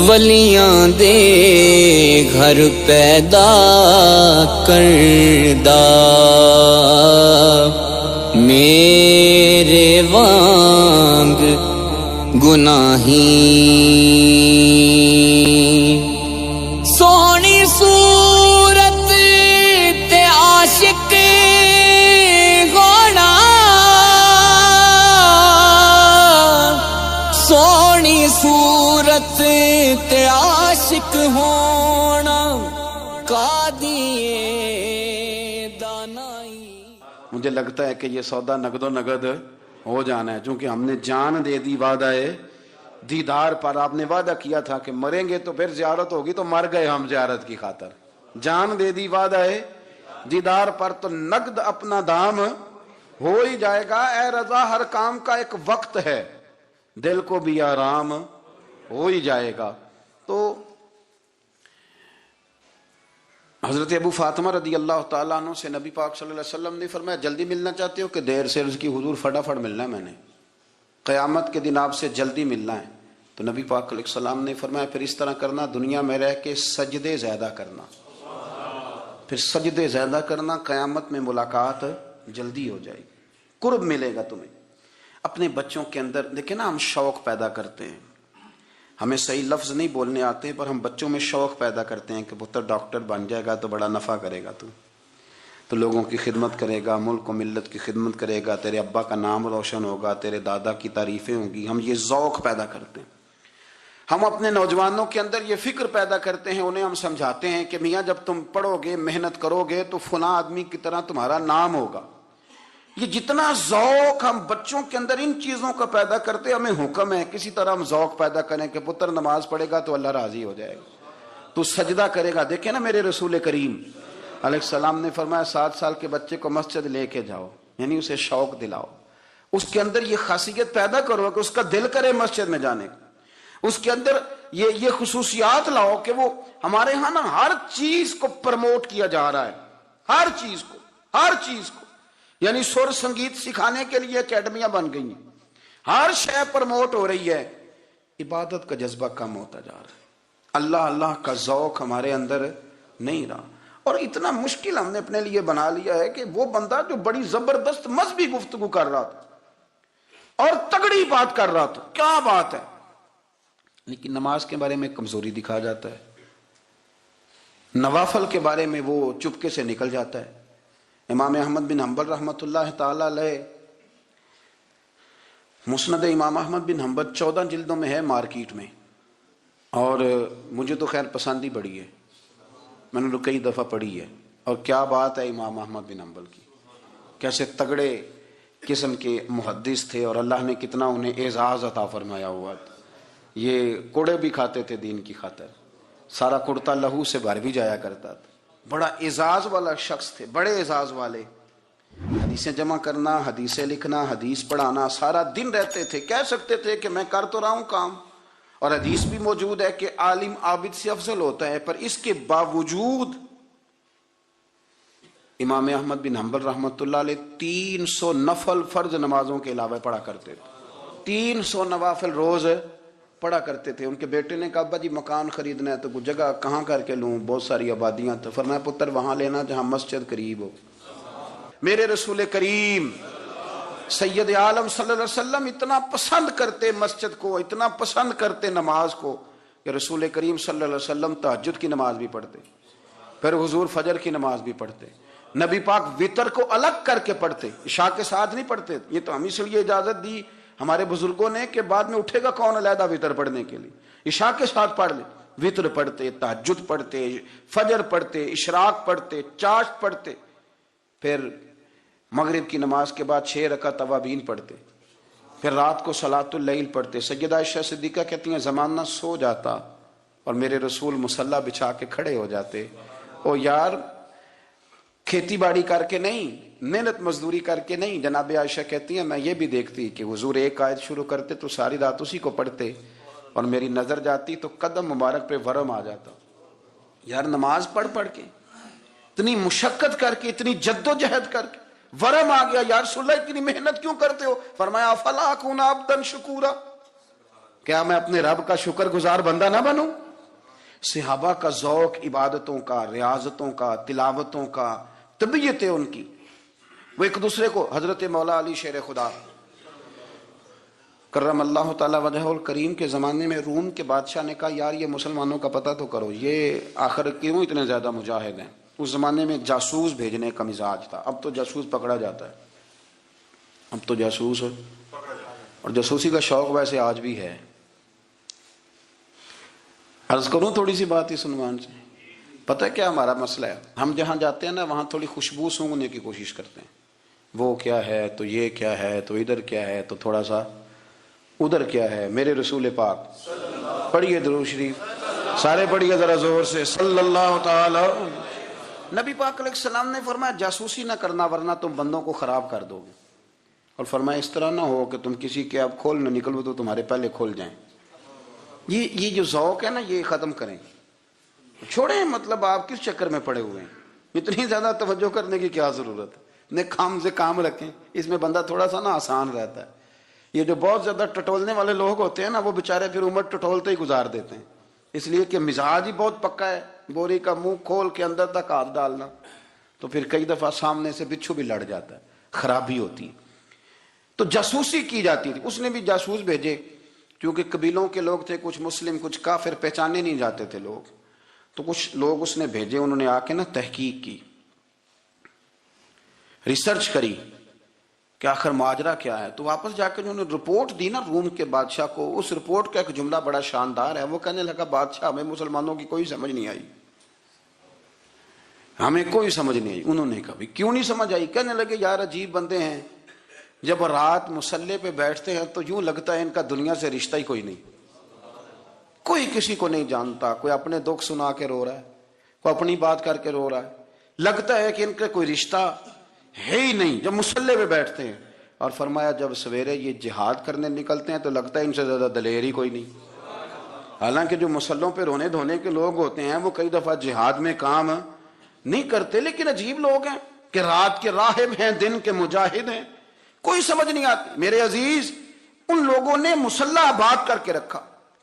ولیاں دے گھر پیدا کردا میرے وانگ گناہی سونی صورت تے عاشق ہونا سونی صورت تے عاشق ہونا قادیے دانائی مجھے لگتا ہے کہ یہ سودا نقد و نقد ہو جانا ہے، چونکہ ہم نے جان دے دی وعدہ دیدار پر. آپ نے وعدہ کیا تھا کہ مریں گے تو پھر زیارت ہوگی، تو مر گئے ہم زیارت کی خاطر. جان دے دی وعدہ دیدار پر، تو نقد اپنا دام ہو ہی جائے گا. اے رضا ہر کام کا ایک وقت ہے، دل کو بھی آرام ہو ہی جائے گا. تو حضرت ابو فاطمہ رضی اللہ تعالیٰ عنہ سے نبی پاک صلی اللہ علیہ وسلم نے فرمایا جلدی ملنا چاہتے ہو کہ دیر سے؟ عرض کی حضور فٹافٹ ملنا ہے، میں نے قیامت کے دن آپ سے جلدی ملنا ہے. تو نبی پاک علیہ السلام نے فرمایا پھر اس طرح کرنا، دنیا میں رہ کے سجدے زیادہ کرنا، پھر سجدے زیادہ کرنا، قیامت میں ملاقات جلدی ہو جائے گی، قرب ملے گا تمہیں. اپنے بچوں کے اندر دیکھیں نا، ہم شوق پیدا کرتے ہیں، ہمیں صحیح لفظ نہیں بولنے آتے پر ہم بچوں میں شوق پیدا کرتے ہیں کہ پتر ڈاکٹر بن جائے گا تو بڑا نفع کرے گا، تو لوگوں کی خدمت کرے گا، ملک و ملت کی خدمت کرے گا، تیرے ابا کا نام روشن ہوگا، تیرے دادا کی تعریفیں ہوں گی. ہم یہ ذوق پیدا کرتے ہیں. ہم اپنے نوجوانوں کے اندر یہ فکر پیدا کرتے ہیں، انہیں ہم سمجھاتے ہیں کہ میاں جب تم پڑھو گے، محنت کرو گے تو فلاں آدمی کی طرح تمہارا نام ہوگا. یہ جتنا ذوق ہم بچوں کے اندر ان چیزوں کا پیدا کرتے، ہمیں حکم ہے کسی طرح ہم ذوق پیدا کریں کہ پتر نماز پڑھے گا تو اللہ راضی ہو جائے گا، تو سجدہ کرے گا. دیکھیں نا میرے رسول کریم علیہ السلام نے فرمایا 7 سال کے بچے کو مسجد لے کے جاؤ، یعنی اسے شوق دلاؤ، اس کے اندر یہ خاصیت پیدا کرو کہ اس کا دل کرے مسجد میں جانے کا. اس کے اندر یہ خصوصیات لاؤ کہ وہ ہمارے ہاں نا ہر چیز کو پروموٹ کیا جا رہا ہے، ہر چیز کو، یعنی سر سنگیت سکھانے کے لیے اکیڈمیاں بن گئی ہیں، ہر شے پروموٹ ہو رہی ہے، عبادت کا جذبہ کم ہوتا جا رہا ہے، اللہ کا ذوق ہمارے اندر نہیں رہا۔ اور اتنا مشکل ہم نے اپنے لیے بنا لیا ہے کہ وہ بندہ جو بڑی زبردست مذہبی گفتگو کر رہا تھا اور تگڑی بات کر رہا تھا، کیا بات ہے، لیکن نماز کے بارے میں کمزوری دکھا جاتا ہے، نوافل کے بارے میں وہ چپکے سے نکل جاتا ہے۔ امام احمد بن حنبل رحمۃ اللہ تعالی علیہ، مسند امام احمد بن حنبل 14 جلدوں میں ہے مارکیٹ میں، اور مجھے تو خیر پسند ہی بڑی ہے، میں نے کئی دفعہ پڑھی ہے، اور کیا بات ہے امام احمد بن حنبل کی، کیسے تگڑے قسم کے محدث تھے، اور اللہ نے کتنا انہیں اعزاز عطا فرمایا ہوا تھا۔ یہ کوڑے بھی کھاتے تھے دین کی خاطر، سارا کرتا لہو سے بھر بھی جایا کرتا تھا، بڑا اعزاز والا شخص تھے، بڑے اعزاز والے، حدیثیں جمع کرنا، حدیثیں لکھنا، حدیث پڑھانا، سارا دن رہتے تھے، کہہ سکتے تھے کہ میں کر تو رہا ہوں کام، اور حدیث بھی موجود ہے کہ عالم عابد سے افضل ہوتا ہے، پر اس کے باوجود امام احمد بن حنبل رحمۃ اللہ علیہ 300 نفل فرض نمازوں کے علاوہ پڑھا کرتے تھے، 300 نوافل روز پڑھا کرتے تھے۔ ان کے بیٹے نے کہا ابا جی مکان خریدنا ہے تو کوئی جگہ کہاں کر کے لوں، بہت ساری آبادیاں، تو فرمایا پتر وہاں لینا جہاں مسجد قریب ہو۔ میرے رسول کریم سید عالم صلی اللہ علیہ وسلم اتنا پسند کرتے مسجد کو، اتنا پسند کرتے نماز کو، کہ رسول کریم صلی اللہ علیہ وسلم تہجد کی نماز بھی پڑھتے، پھر حضور فجر کی نماز بھی پڑھتے، نبی پاک وتر کو الگ کر کے پڑھتے، عشاء کے ساتھ نہیں پڑھتے۔ یہ تو ہم اس لیے اجازت دی ہمارے بزرگوں نے کہ بعد میں اٹھے گا کون علیحدہ وتر پڑھنے کے لیے، عشاء کے ساتھ پڑھ لے، وتر پڑھتے، تہجد پڑھتے، فجر پڑھتے، اشراق پڑھتے، چاشت پڑھتے، پھر مغرب کی نماز کے بعد 6 رکعت اوابین پڑھتے، پھر رات کو صلاۃ اللیل پڑھتے۔ سیدہ عائشہ صدیقہ کہتی ہیں زمانہ سو جاتا اور میرے رسول مصلی بچھا کے کھڑے ہو جاتے، او یار کھیتی باڑی کر کے نہیں، محنت مزدوری کر کے نہیں۔ جناب عائشہ کہتی ہیں میں یہ بھی دیکھتی کہ حضور ایک آیت شروع کرتے تو ساری رات اسی کو پڑھتے، اور میری نظر جاتی تو قدم مبارک پہ ورم آ جاتا۔ یار نماز پڑھ کے، اتنی مشقت کر کے، اتنی جد و جہد کر کے ورم آ گیا، یا رسول اللہ اتنی محنت کیوں کرتے ہو؟ فرمایا افلا اکون عبدا شکورا، کیا میں اپنے رب کا شکر گزار بندہ نہ بنوں؟ صحابہ کا ذوق عبادتوں کا، ریاضتوں کا، تلاوتوں کا، طبیعت ہے ان کی، وہ ایک دوسرے کو، حضرت مولا علی شیر خدا کرم اللہ تعالی وجہہ الکریم کے زمانے میں روم کے بادشاہ نے کہا یار یہ مسلمانوں کا پتہ تو کرو، یہ آخر کیوں اتنے زیادہ مجاہد ہیں؟ اس زمانے میں جاسوس بھیجنے کا مزاج تھا، اب تو جاسوس پکڑا جاتا ہے، اب تو جاسوس، اور جاسوسی کا شوق ویسے آج بھی ہے۔ عرض کروں تھوڑی سی بات اس عنوان سے، پتہ ہے کیا ہمارا مسئلہ ہے؟ ہم جہاں جاتے ہیں نا وہاں تھوڑی خوشبو سونگنے کی کوشش کرتے ہیں، وہ کیا ہے تو یہ کیا ہے تو ادھر کیا ہے تو تھوڑا سا ادھر کیا ہے۔ میرے رسول پاک پڑھیے درود شریف، سارے پڑھیے ذرا زور سے، صلی اللہ تعالی۔ نبی پاک علیہ السلام نے فرمایا جاسوسی نہ کرنا ورنہ تم بندوں کو خراب کر دو گے، اور فرمایا اس طرح نہ ہو کہ تم کسی کے اب کھول نہ نکلو تو تمہارے پہلے کھول جائیں۔ یہ جو ذوق ہے نا یہ ختم کریں، چھوڑیں، مطلب آپ کس چکر میں پڑے ہوئے ہیں، اتنی زیادہ توجہ کرنے کی کیا ضرورت ہے؟ نے کام سے کام رکھیں، اس میں بندہ تھوڑا سا نا آسان رہتا ہے۔ یہ جو بہت زیادہ ٹٹولنے والے لوگ ہوتے ہیں نا وہ بےچارے پھر عمر ٹٹولتے ہی گزار دیتے ہیں، اس لیے کہ مزاج ہی بہت پکا ہے، بوری کا منہ کھول کے اندر تک ہاتھ ڈالنا، تو پھر کئی دفعہ سامنے سے بچھو بھی لڑ جاتا ہے، خرابی ہوتی ہے۔ تو جاسوسی کی جاتی تھی، اس نے بھی جاسوس بھیجے، کیونکہ قبیلوں کے لوگ تھے، کچھ مسلم کچھ کافر، پہچانے نہیں جاتے تھے لوگ، تو کچھ لوگ اس نے بھیجے، انہوں نے آ کے نا تحقیق کی، ریسرچ کری کہ آخر ماجرا کیا ہے، تو واپس جا کے انہوں نے رپورٹ دی نا روم کے بادشاہ کو۔ اس رپورٹ کا ایک جملہ بڑا شاندار ہے، وہ کہنے لگا بادشاہ ہمیں مسلمانوں کی کوئی سمجھ نہیں آئی، ہمیں کوئی سمجھ نہیں آئی۔ انہوں نے کہا کیوں نہیں سمجھ آئی؟ کہنے لگے یار عجیب بندے ہیں، جب رات مصلے پہ بیٹھتے ہیں تو یوں لگتا ہے ان کا دنیا سے رشتہ ہی کوئی نہیں، کوئی کسی کو نہیں جانتا، کوئی اپنے دکھ سنا کے رو رہا ہے، کوئی اپنی بات کر کے رو رہا ہے، لگتا ہے کہ ان کا کوئی رشتہ ہے ہی نہیں جب مصلے پہ بیٹھتے ہیں۔ اور فرمایا جب سویرے یہ جہاد کرنے نکلتے ہیں تو لگتا ہے ان سے زیادہ دلیر ہی کوئی نہیں۔ حالانکہ جو مسلوں پہ رونے دھونے کے لوگ ہوتے ہیں وہ کئی دفعہ جہاد میں کام نہیں کرتے، لیکن عجیب لوگ ہیں کہ رات کے راہب ہیں، دن کے مجاہد ہیں، کوئی سمجھ نہیں آتی۔ میرے عزیز، ان لوگوں نے مسلح آباد کر کے رکھا،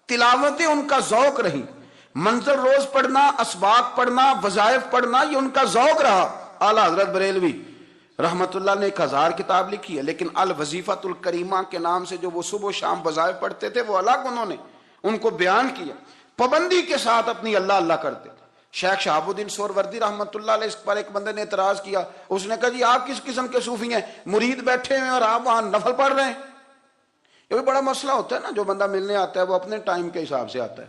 تلاوتیں ان کا ذوق رہی، منظر روز پڑھنا، اسباق پڑھنا، وظائف پڑھنا، یہ ان کا ذوق رہا۔ اعلیٰ حضرت بریلوی رحمت اللہ نے 1000 کتاب لکھی ہے، لیکن الوظیفۃ الکریمہ کے نام سے جو وہ صبح و شام وظائف پڑھتے تھے وہ الگ انہوں نے ان کو بیان کیا، پابندی کے ساتھ اپنی اللہ اللہ کرتے تھے۔ شیخ شہاب الدین سہروردی رحمت اللہ علیہ، اس پر ایک بندے نے اعتراض کیا، اس نے کہا جی آپ کس قسم کے صوفی ہیں، مرید بیٹھے ہیں اور آپ وہاں نفل پڑھ رہے ہیں؟ یہ بھی بڑا مسئلہ ہوتا ہے نا، جو بندہ ملنے آتا ہے وہ اپنے ٹائم کے حساب سے آتا ہے،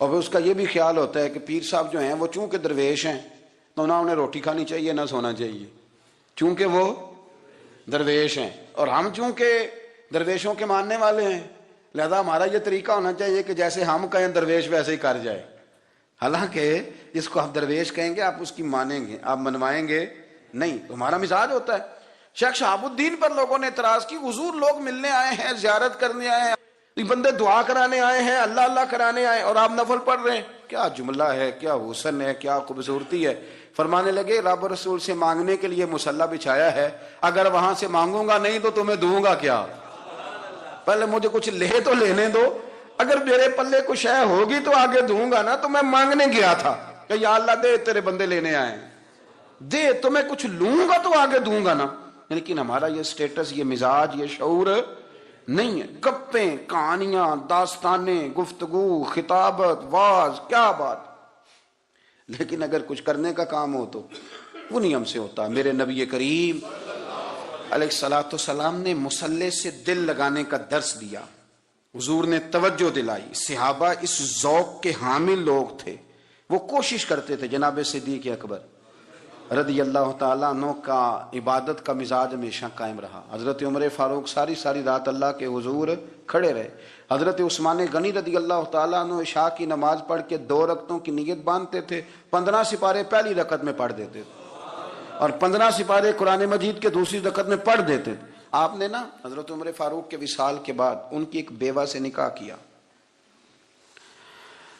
اور پھر اس کا یہ بھی خیال ہوتا ہے کہ پیر صاحب جو ہیں وہ چونکہ درویش ہیں تو نہ انہیں روٹی کھانی چاہیے نہ سونا چاہیے، چونکہ وہ درویش ہیں، اور ہم چونکہ درویشوں کے ماننے والے ہیں لہذا ہمارا یہ طریقہ ہونا چاہیے کہ جیسے ہم کہیں درویش ویسے ہی کر جائے۔ حالانکہ جس کو آپ درویش کہیں گے آپ اس کی مانیں گے، آپ منوائیں گے نہیں، ہمارا مزاج ہوتا ہے۔ شیخ شہاب الدین پر لوگوں نے اعتراض کی، حضور لوگ ملنے آئے ہیں، زیارت کرنے آئے ہیں، یہ بندے دعا کرانے آئے ہیں، اللہ اللہ کرانے آئے اور آپ نفل پڑھ رہے ہیں، کیا جملہ ہے، کیا حسن ہے، کیا خوبصورتی ہے۔ فرمانے لگے رب رسول سے مانگنے کے لیے مصلی بچھایا ہے، اگر وہاں سے مانگوں گا نہیں تو تمہیں دوں گا کیا؟ پہلے مجھے کچھ لے تو لینے دو، اگر میرے پلے کچھ ہے ہوگی تو آگے دوں گا نا، تو میں مانگنے گیا تھا کہ یا اللہ دے تیرے بندے لینے آئے ہیں، دے تو میں کچھ لوں گا تو آگے دوں گا نا۔ لیکن ہمارا یہ سٹیٹس، یہ مزاج، یہ شعور نہیں ہے۔ گپیں، کہانیاں، داستانیں، گفتگو، خطابت، واز، کیا بات، لیکن اگر کچھ کرنے کا کام ہو تو وہ نہیں ہم سے ہوتا۔ میرے نبی کریم علیہ الصلوۃ والسلام نے مصلی سے دل لگانے کا درس دیا، حضور نے توجہ دلائی، صحابہ اس ذوق کے حامل لوگ تھے، وہ کوشش کرتے تھے۔ جناب صدیق اکبر رضی اللہ تعالیٰ عنہ کا عبادت کا مزاج ہمیشہ قائم رہا۔ حضرت عمر فاروق ساری رات اللہ کے حضور کھڑے رہے۔ حضرت عثمان غنی رضی اللہ تعالیٰ عنہ عشاء کی نماز پڑھ کے 2 رکعتوں کی نیت باندھتے تھے، 15 سپارے پہلی رکعت میں پڑھ دیتے تھے اور 15 سپارے قرآن مجید کے دوسری رکعت میں پڑھ دیتے تھے۔ آپ نے نا حضرت عمر فاروق کے وصال کے بعد ان کی ایک بیوہ سے نکاح کیا،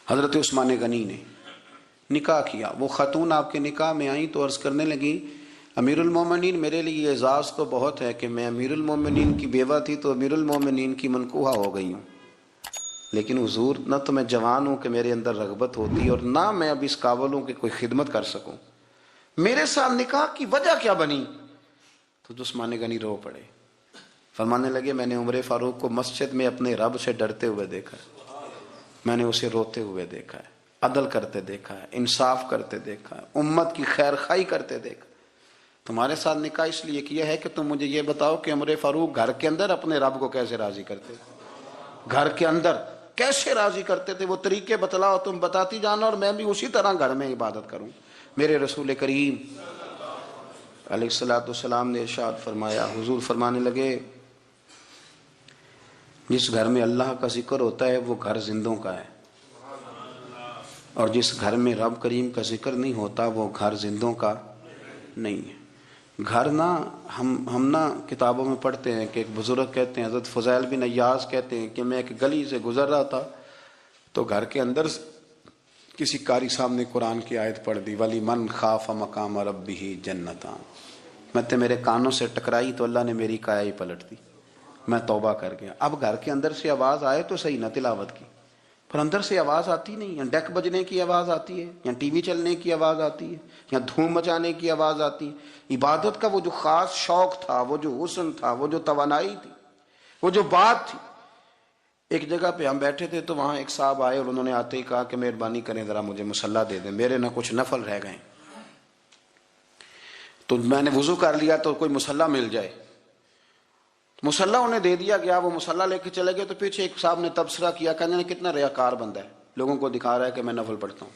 حضرت عثمان غنی نے نکاح کیا۔ وہ خاتون آپ کے نکاح میں آئیں تو عرض کرنے لگی امیر المومنین میرے لیے یہ اعزاز تو بہت ہے کہ میں امیر المومنین کی بیوہ تھی تو امیر المومنین کی منکوحہ ہو گئی ہوں، لیکن حضور نہ تو میں جوان ہوں کہ میرے اندر رغبت ہوتی اور نہ میں اب اس قابل ہوں کہ کوئی خدمت کر سکوں، میرے ساتھ نکاح کی وجہ کیا بنی؟ تو عثمان غنی رو پڑے، فرمانے لگے میں نے عمر فاروق کو مسجد میں اپنے رب سے ڈرتے ہوئے دیکھا ہے، میں نے اسے روتے ہوئے دیکھا ہے، عدل کرتے دیکھا ہے، انصاف کرتے دیکھا ہے، امت کی خیر خواہی کرتے دیکھا۔ تمہارے ساتھ نکاح اس لیے کیا ہے کہ تم مجھے یہ بتاؤ کہ عمر فاروق گھر کے اندر اپنے رب کو کیسے راضی کرتے تھے، گھر کے اندر کیسے راضی کرتے تھے، وہ طریقے بتلاؤ، تم بتاتی جانا اور میں بھی اسی طرح گھر میں عبادت کروں۔ میرے رسول کریم علیہ الصلوۃ والسلام نے ارشاد فرمایا، حضور فرمانے لگے جس گھر میں اللہ کا ذکر ہوتا ہے وہ گھر زندوں کا ہے، اور جس گھر میں رب کریم کا ذکر نہیں ہوتا وہ گھر زندوں کا نہیں ہے۔ گھر نا ہم نا کتابوں میں پڑھتے ہیں کہ ایک بزرگ کہتے ہیں، حضرت فضیل بن ایاز کہتے ہیں کہ میں ایک گلی سے گزر رہا تھا تو گھر کے اندر کسی قاری صاحب نے قرآن کی آیت پڑھ دی، وَلِمَنْ خَافَ مَقَامَ رَبِّهِ جَنَّتَانِ، میں میرے کانوں سے ٹکرائی تو اللہ نے میری کایا ہی پلٹ دی، میں توبہ کر گیا۔ اب گھر کے اندر سے آواز آئے تو صحیح نہ تلاوت کی، پر اندر سے آواز آتی نہیں، یا ڈیک بجنے کی آواز آتی ہے، یا ٹی وی چلنے کی آواز آتی ہے، یا دھوم مچانے کی آواز آتی ہے۔ عبادت کا وہ جو خاص شوق تھا، وہ جو حسن تھا، وہ جو توانائی تھی، وہ جو بات تھی۔ ایک جگہ پہ ہم بیٹھے تھے تو وہاں ایک صاحب آئے اور انہوں نے آتے ہی کہا کہ مہربانی کریں ذرا مجھے مصلی دے دیں، میرے نہ کچھ نفل رہ گئے۔ تو میں نے وضو کر لیا تو کوئی مصلی مل جائے، مصلی انہیں دے دیا گیا، وہ مصلی لے کے چلے گئے تو پیچھے ایک صاحب نے تبصرہ کیا، کہنے نے کتنا ریاکار بندہ ہے، لوگوں کو دکھا رہا ہے کہ میں نفل پڑھتا ہوں،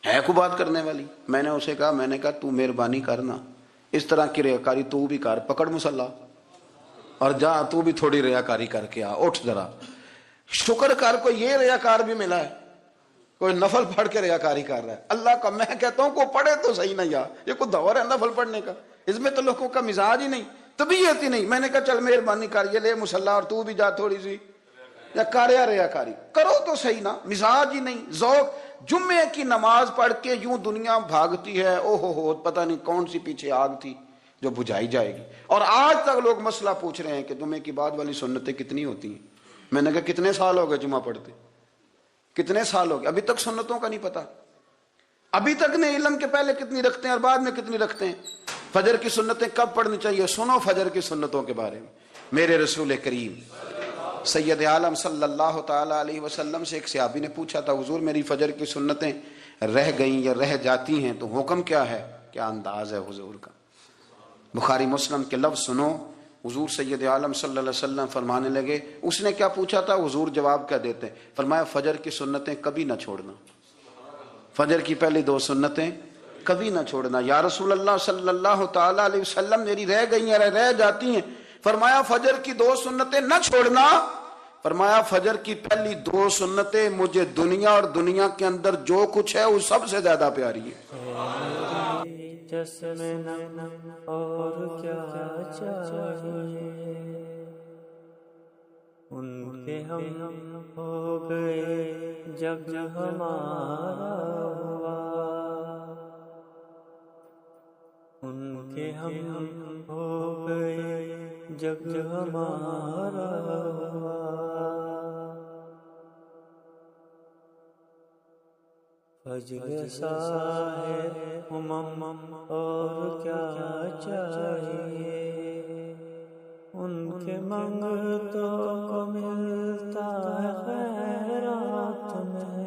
ہے کوئی بات کرنے والی؟ میں نے اسے کہا، میں نے کہا تو مہربانی کرنا اس طرح کی ریاکاری تو بھی کر، پکڑ مصلی اور جا تو بھی تھوڑی ریاکاری کر کے آ، اٹھ ذرا شکر کر، کوئی یہ ریاکار بھی ملا ہے، کوئی نفل پڑھ کے ریاکاری کر رہا ہے اللہ کا۔ میں کہتا ہوں کو پڑھے تو صحیح نہ، یار یہ کوئی دور ہے نفل پڑھنے کا؟ اس میں تو لوگوں کا مزاج ہی نہیں، طبیعت ہی نہیں۔ میں نے کہا چل مہربانی کر، یہ لے مصلی اور تو بھی جا تھوڑی سی یا کاریا ریاکاری کرو تو صحیح نا, مزاج ہی نہیں, ذوق. جمعے کی نماز پڑھ کے یوں دنیا بھاگتی ہے, او ہو پتہ نہیں کون سی پیچھے آگ تھی جو بجھائی جائے گی. اور آج تک لوگ مسئلہ پوچھ رہے ہیں کہ جمعے کی بعد والی سنتیں کتنی ہوتی ہیں. میں نے کہا کتنے سال ہو گئے جمعہ پڑھتے, کتنے سال ہو گئے, ابھی تک سنتوں کا نہیں پتا, ابھی تک نہیں علم کے پہلے کتنی رکھتے ہیں اور بعد میں کتنی رکھتے ہیں. فجر کی سنتیں کب پڑھنی چاہیے, سنو فجر کی سنتوں کے بارے میں. میرے رسول کریم سید عالم صلی اللہ تعالی علیہ وسلم سے ایک صحابی نے پوچھا تھا, حضور میری فجر کی سنتیں رہ گئیں یا رہ جاتی ہیں تو حکم کیا ہے, کیا انداز ہے حضور کا. بخاری مسلم کے لفظ سنو, حضور سید عالم صلی اللہ علیہ وسلم فرمانے لگے. اس نے کیا پوچھا تھا, حضور جواب کیا دیتے, فرمایا فجر کی سنتیں کبھی نہ چھوڑنا, فجر کی پہلی 2 سنتیں کبھی نہ چھوڑنا. یا رسول اللہ صلی اللہ تعالی علیہ وسلم میری رہ گئی ہیں, رہ جاتی ہیں. فرمایا فجر کی 2 سنتیں نہ چھوڑنا, فرمایا فجر کی پہلی 2 سنتیں مجھے دنیا اور دنیا کے اندر جو کچھ ہے وہ سب سے زیادہ پیاری ہے. جسم اور کیا چاہیے, ان کے ہم ہو گئے جب ہمارا ہوا, ان کے ہم ہو گئے جب ہمارا ہوا. فجر ساحر اور کیا چاہیے, ان کے منگتوں کو ملتا ہے خیرات میں,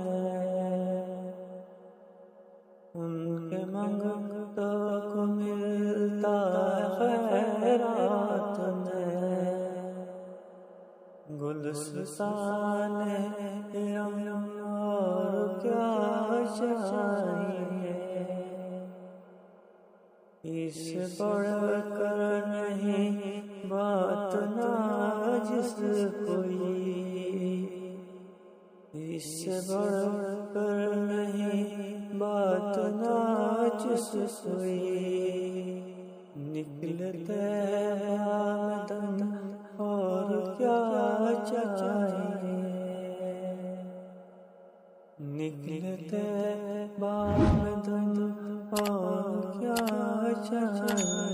ان کے منگتوں کو ملتا ہے خیرات میں. گلستان رم اور کیا چاہیے, اس سے بڑھ کر نہیں بات ناجس کوئی, اس سے بڑھ کر نہیں بات ناجس کوئی. نکلتے آمدن اور کیا چاہیے, نکلتے بامدن اور کیا چاہیے.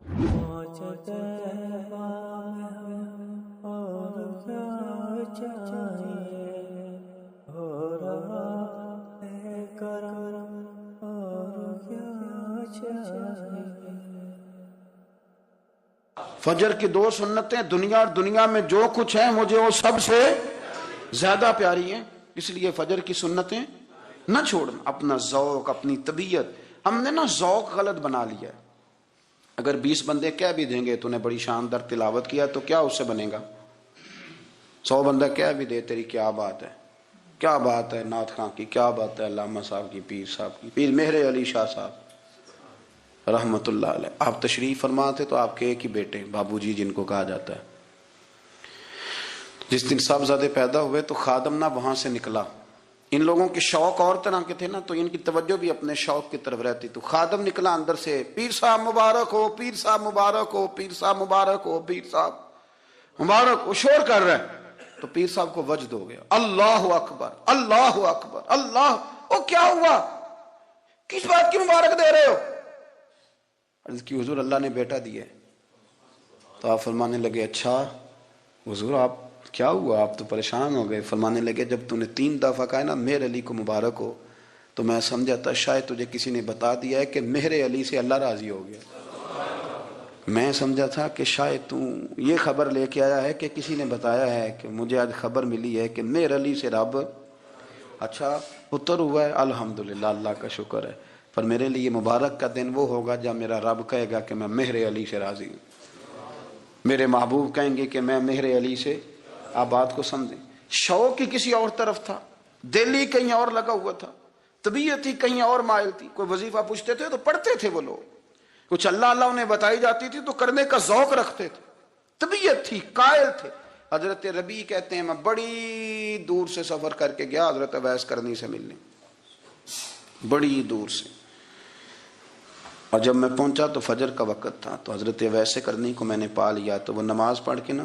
پہنچتے بامدن اور کیا چاہیے, ہو رہا ہے کرم اور کیا چاہیے. فجر کی 2 سنتیں دنیا اور دنیا میں جو کچھ ہے مجھے وہ سب سے زیادہ پیاری ہیں, اس لیے فجر کی سنتیں نہ چھوڑنا. اپنا ذوق, اپنی طبیعت, ہم نے نا ذوق غلط بنا لیا ہے. اگر 20 بندے کہہ بھی دیں گے تو نے بڑی شاندار تلاوت کیا تو کیا اس سے بنے گا, 100 بندہ کہہ بھی دے تیری کیا بات ہے, کیا بات ہے نعت خاں کی, کیا بات ہے علامہ صاحب کی, پیر صاحب کی, پیر مہر علی شاہ صاحب رحمت اللہ علیہ. آپ تشریف فرما تھے تو آپ کے ایک ہی بیٹے بابو جی جن کو کہا جاتا ہے, جس دن صاحبزادے پیدا ہوئے تو خادم نہ وہاں سے نکلا. ان لوگوں کے شوق اور طرح کے تھے نا, تو ان کی توجہ بھی اپنے شوق کی طرف رہتی. تو خادم نکلا اندر سے, پیر صاحب مبارک ہو, پیر صاحب مبارک ہو, پیر صاحب مبارک ہو, پیر صاحب مبارک ہو, شور کر رہے ہیں. تو پیر صاحب کو وجد ہو گیا, اللہ اکبر اللہ اکبر اللہ. او کیا ہوا, کس بات کی مبارک دے رہے ہو؟ عرض کی حضور اللہ نے بیٹا دیا ہے. تو آپ فرمانے لگے اچھا حضور آپ کیا ہوا, آپ تو پریشان ہو گئے. فرمانے لگے جب تو نے 3 دفعہ کہا نا مہر علی کو مبارک ہو, تو میں سمجھا تھا شاید تجھے کسی نے بتا دیا ہے کہ مہر علی سے اللہ راضی ہو گیا. میں سمجھا تھا کہ شاید تو یہ خبر لے کے آیا ہے کہ کسی نے بتایا ہے کہ مجھے آج خبر ملی ہے کہ مہر علی سے رب اچھا پتر ہوا ہے. الحمدللہ اللہ کا شکر ہے. پر میرے لیے مبارک کا دن وہ ہوگا جب میرا رب کہے گا کہ میں مہر علی سے راضی ہوں. میرے محبوب کہیں گے کہ میں مہر علی سے. آپ بات کو سمجھیں, شوق ہی کسی اور طرف تھا, دل ہی کہیں اور لگا ہوا تھا, طبیعت ہی کہیں اور مائل تھی. کوئی وظیفہ پوچھتے تھے تو پڑھتے تھے وہ لوگ, کچھ اللہ اللہ انہیں بتائی جاتی تھی تو کرنے کا ذوق رکھتے تھے, طبیعت تھی, قائل تھے. حضرت ربیع کہتے ہیں میں بڑی دور سے سفر کر کے گیا حضرت اویس کرنی سے ملنے, بڑی دور سے. اور جب میں پہنچا تو فجر کا وقت تھا, تو حضرت اویس کرنی کو میں نے پا لیا. تو وہ نماز پڑھ کے نا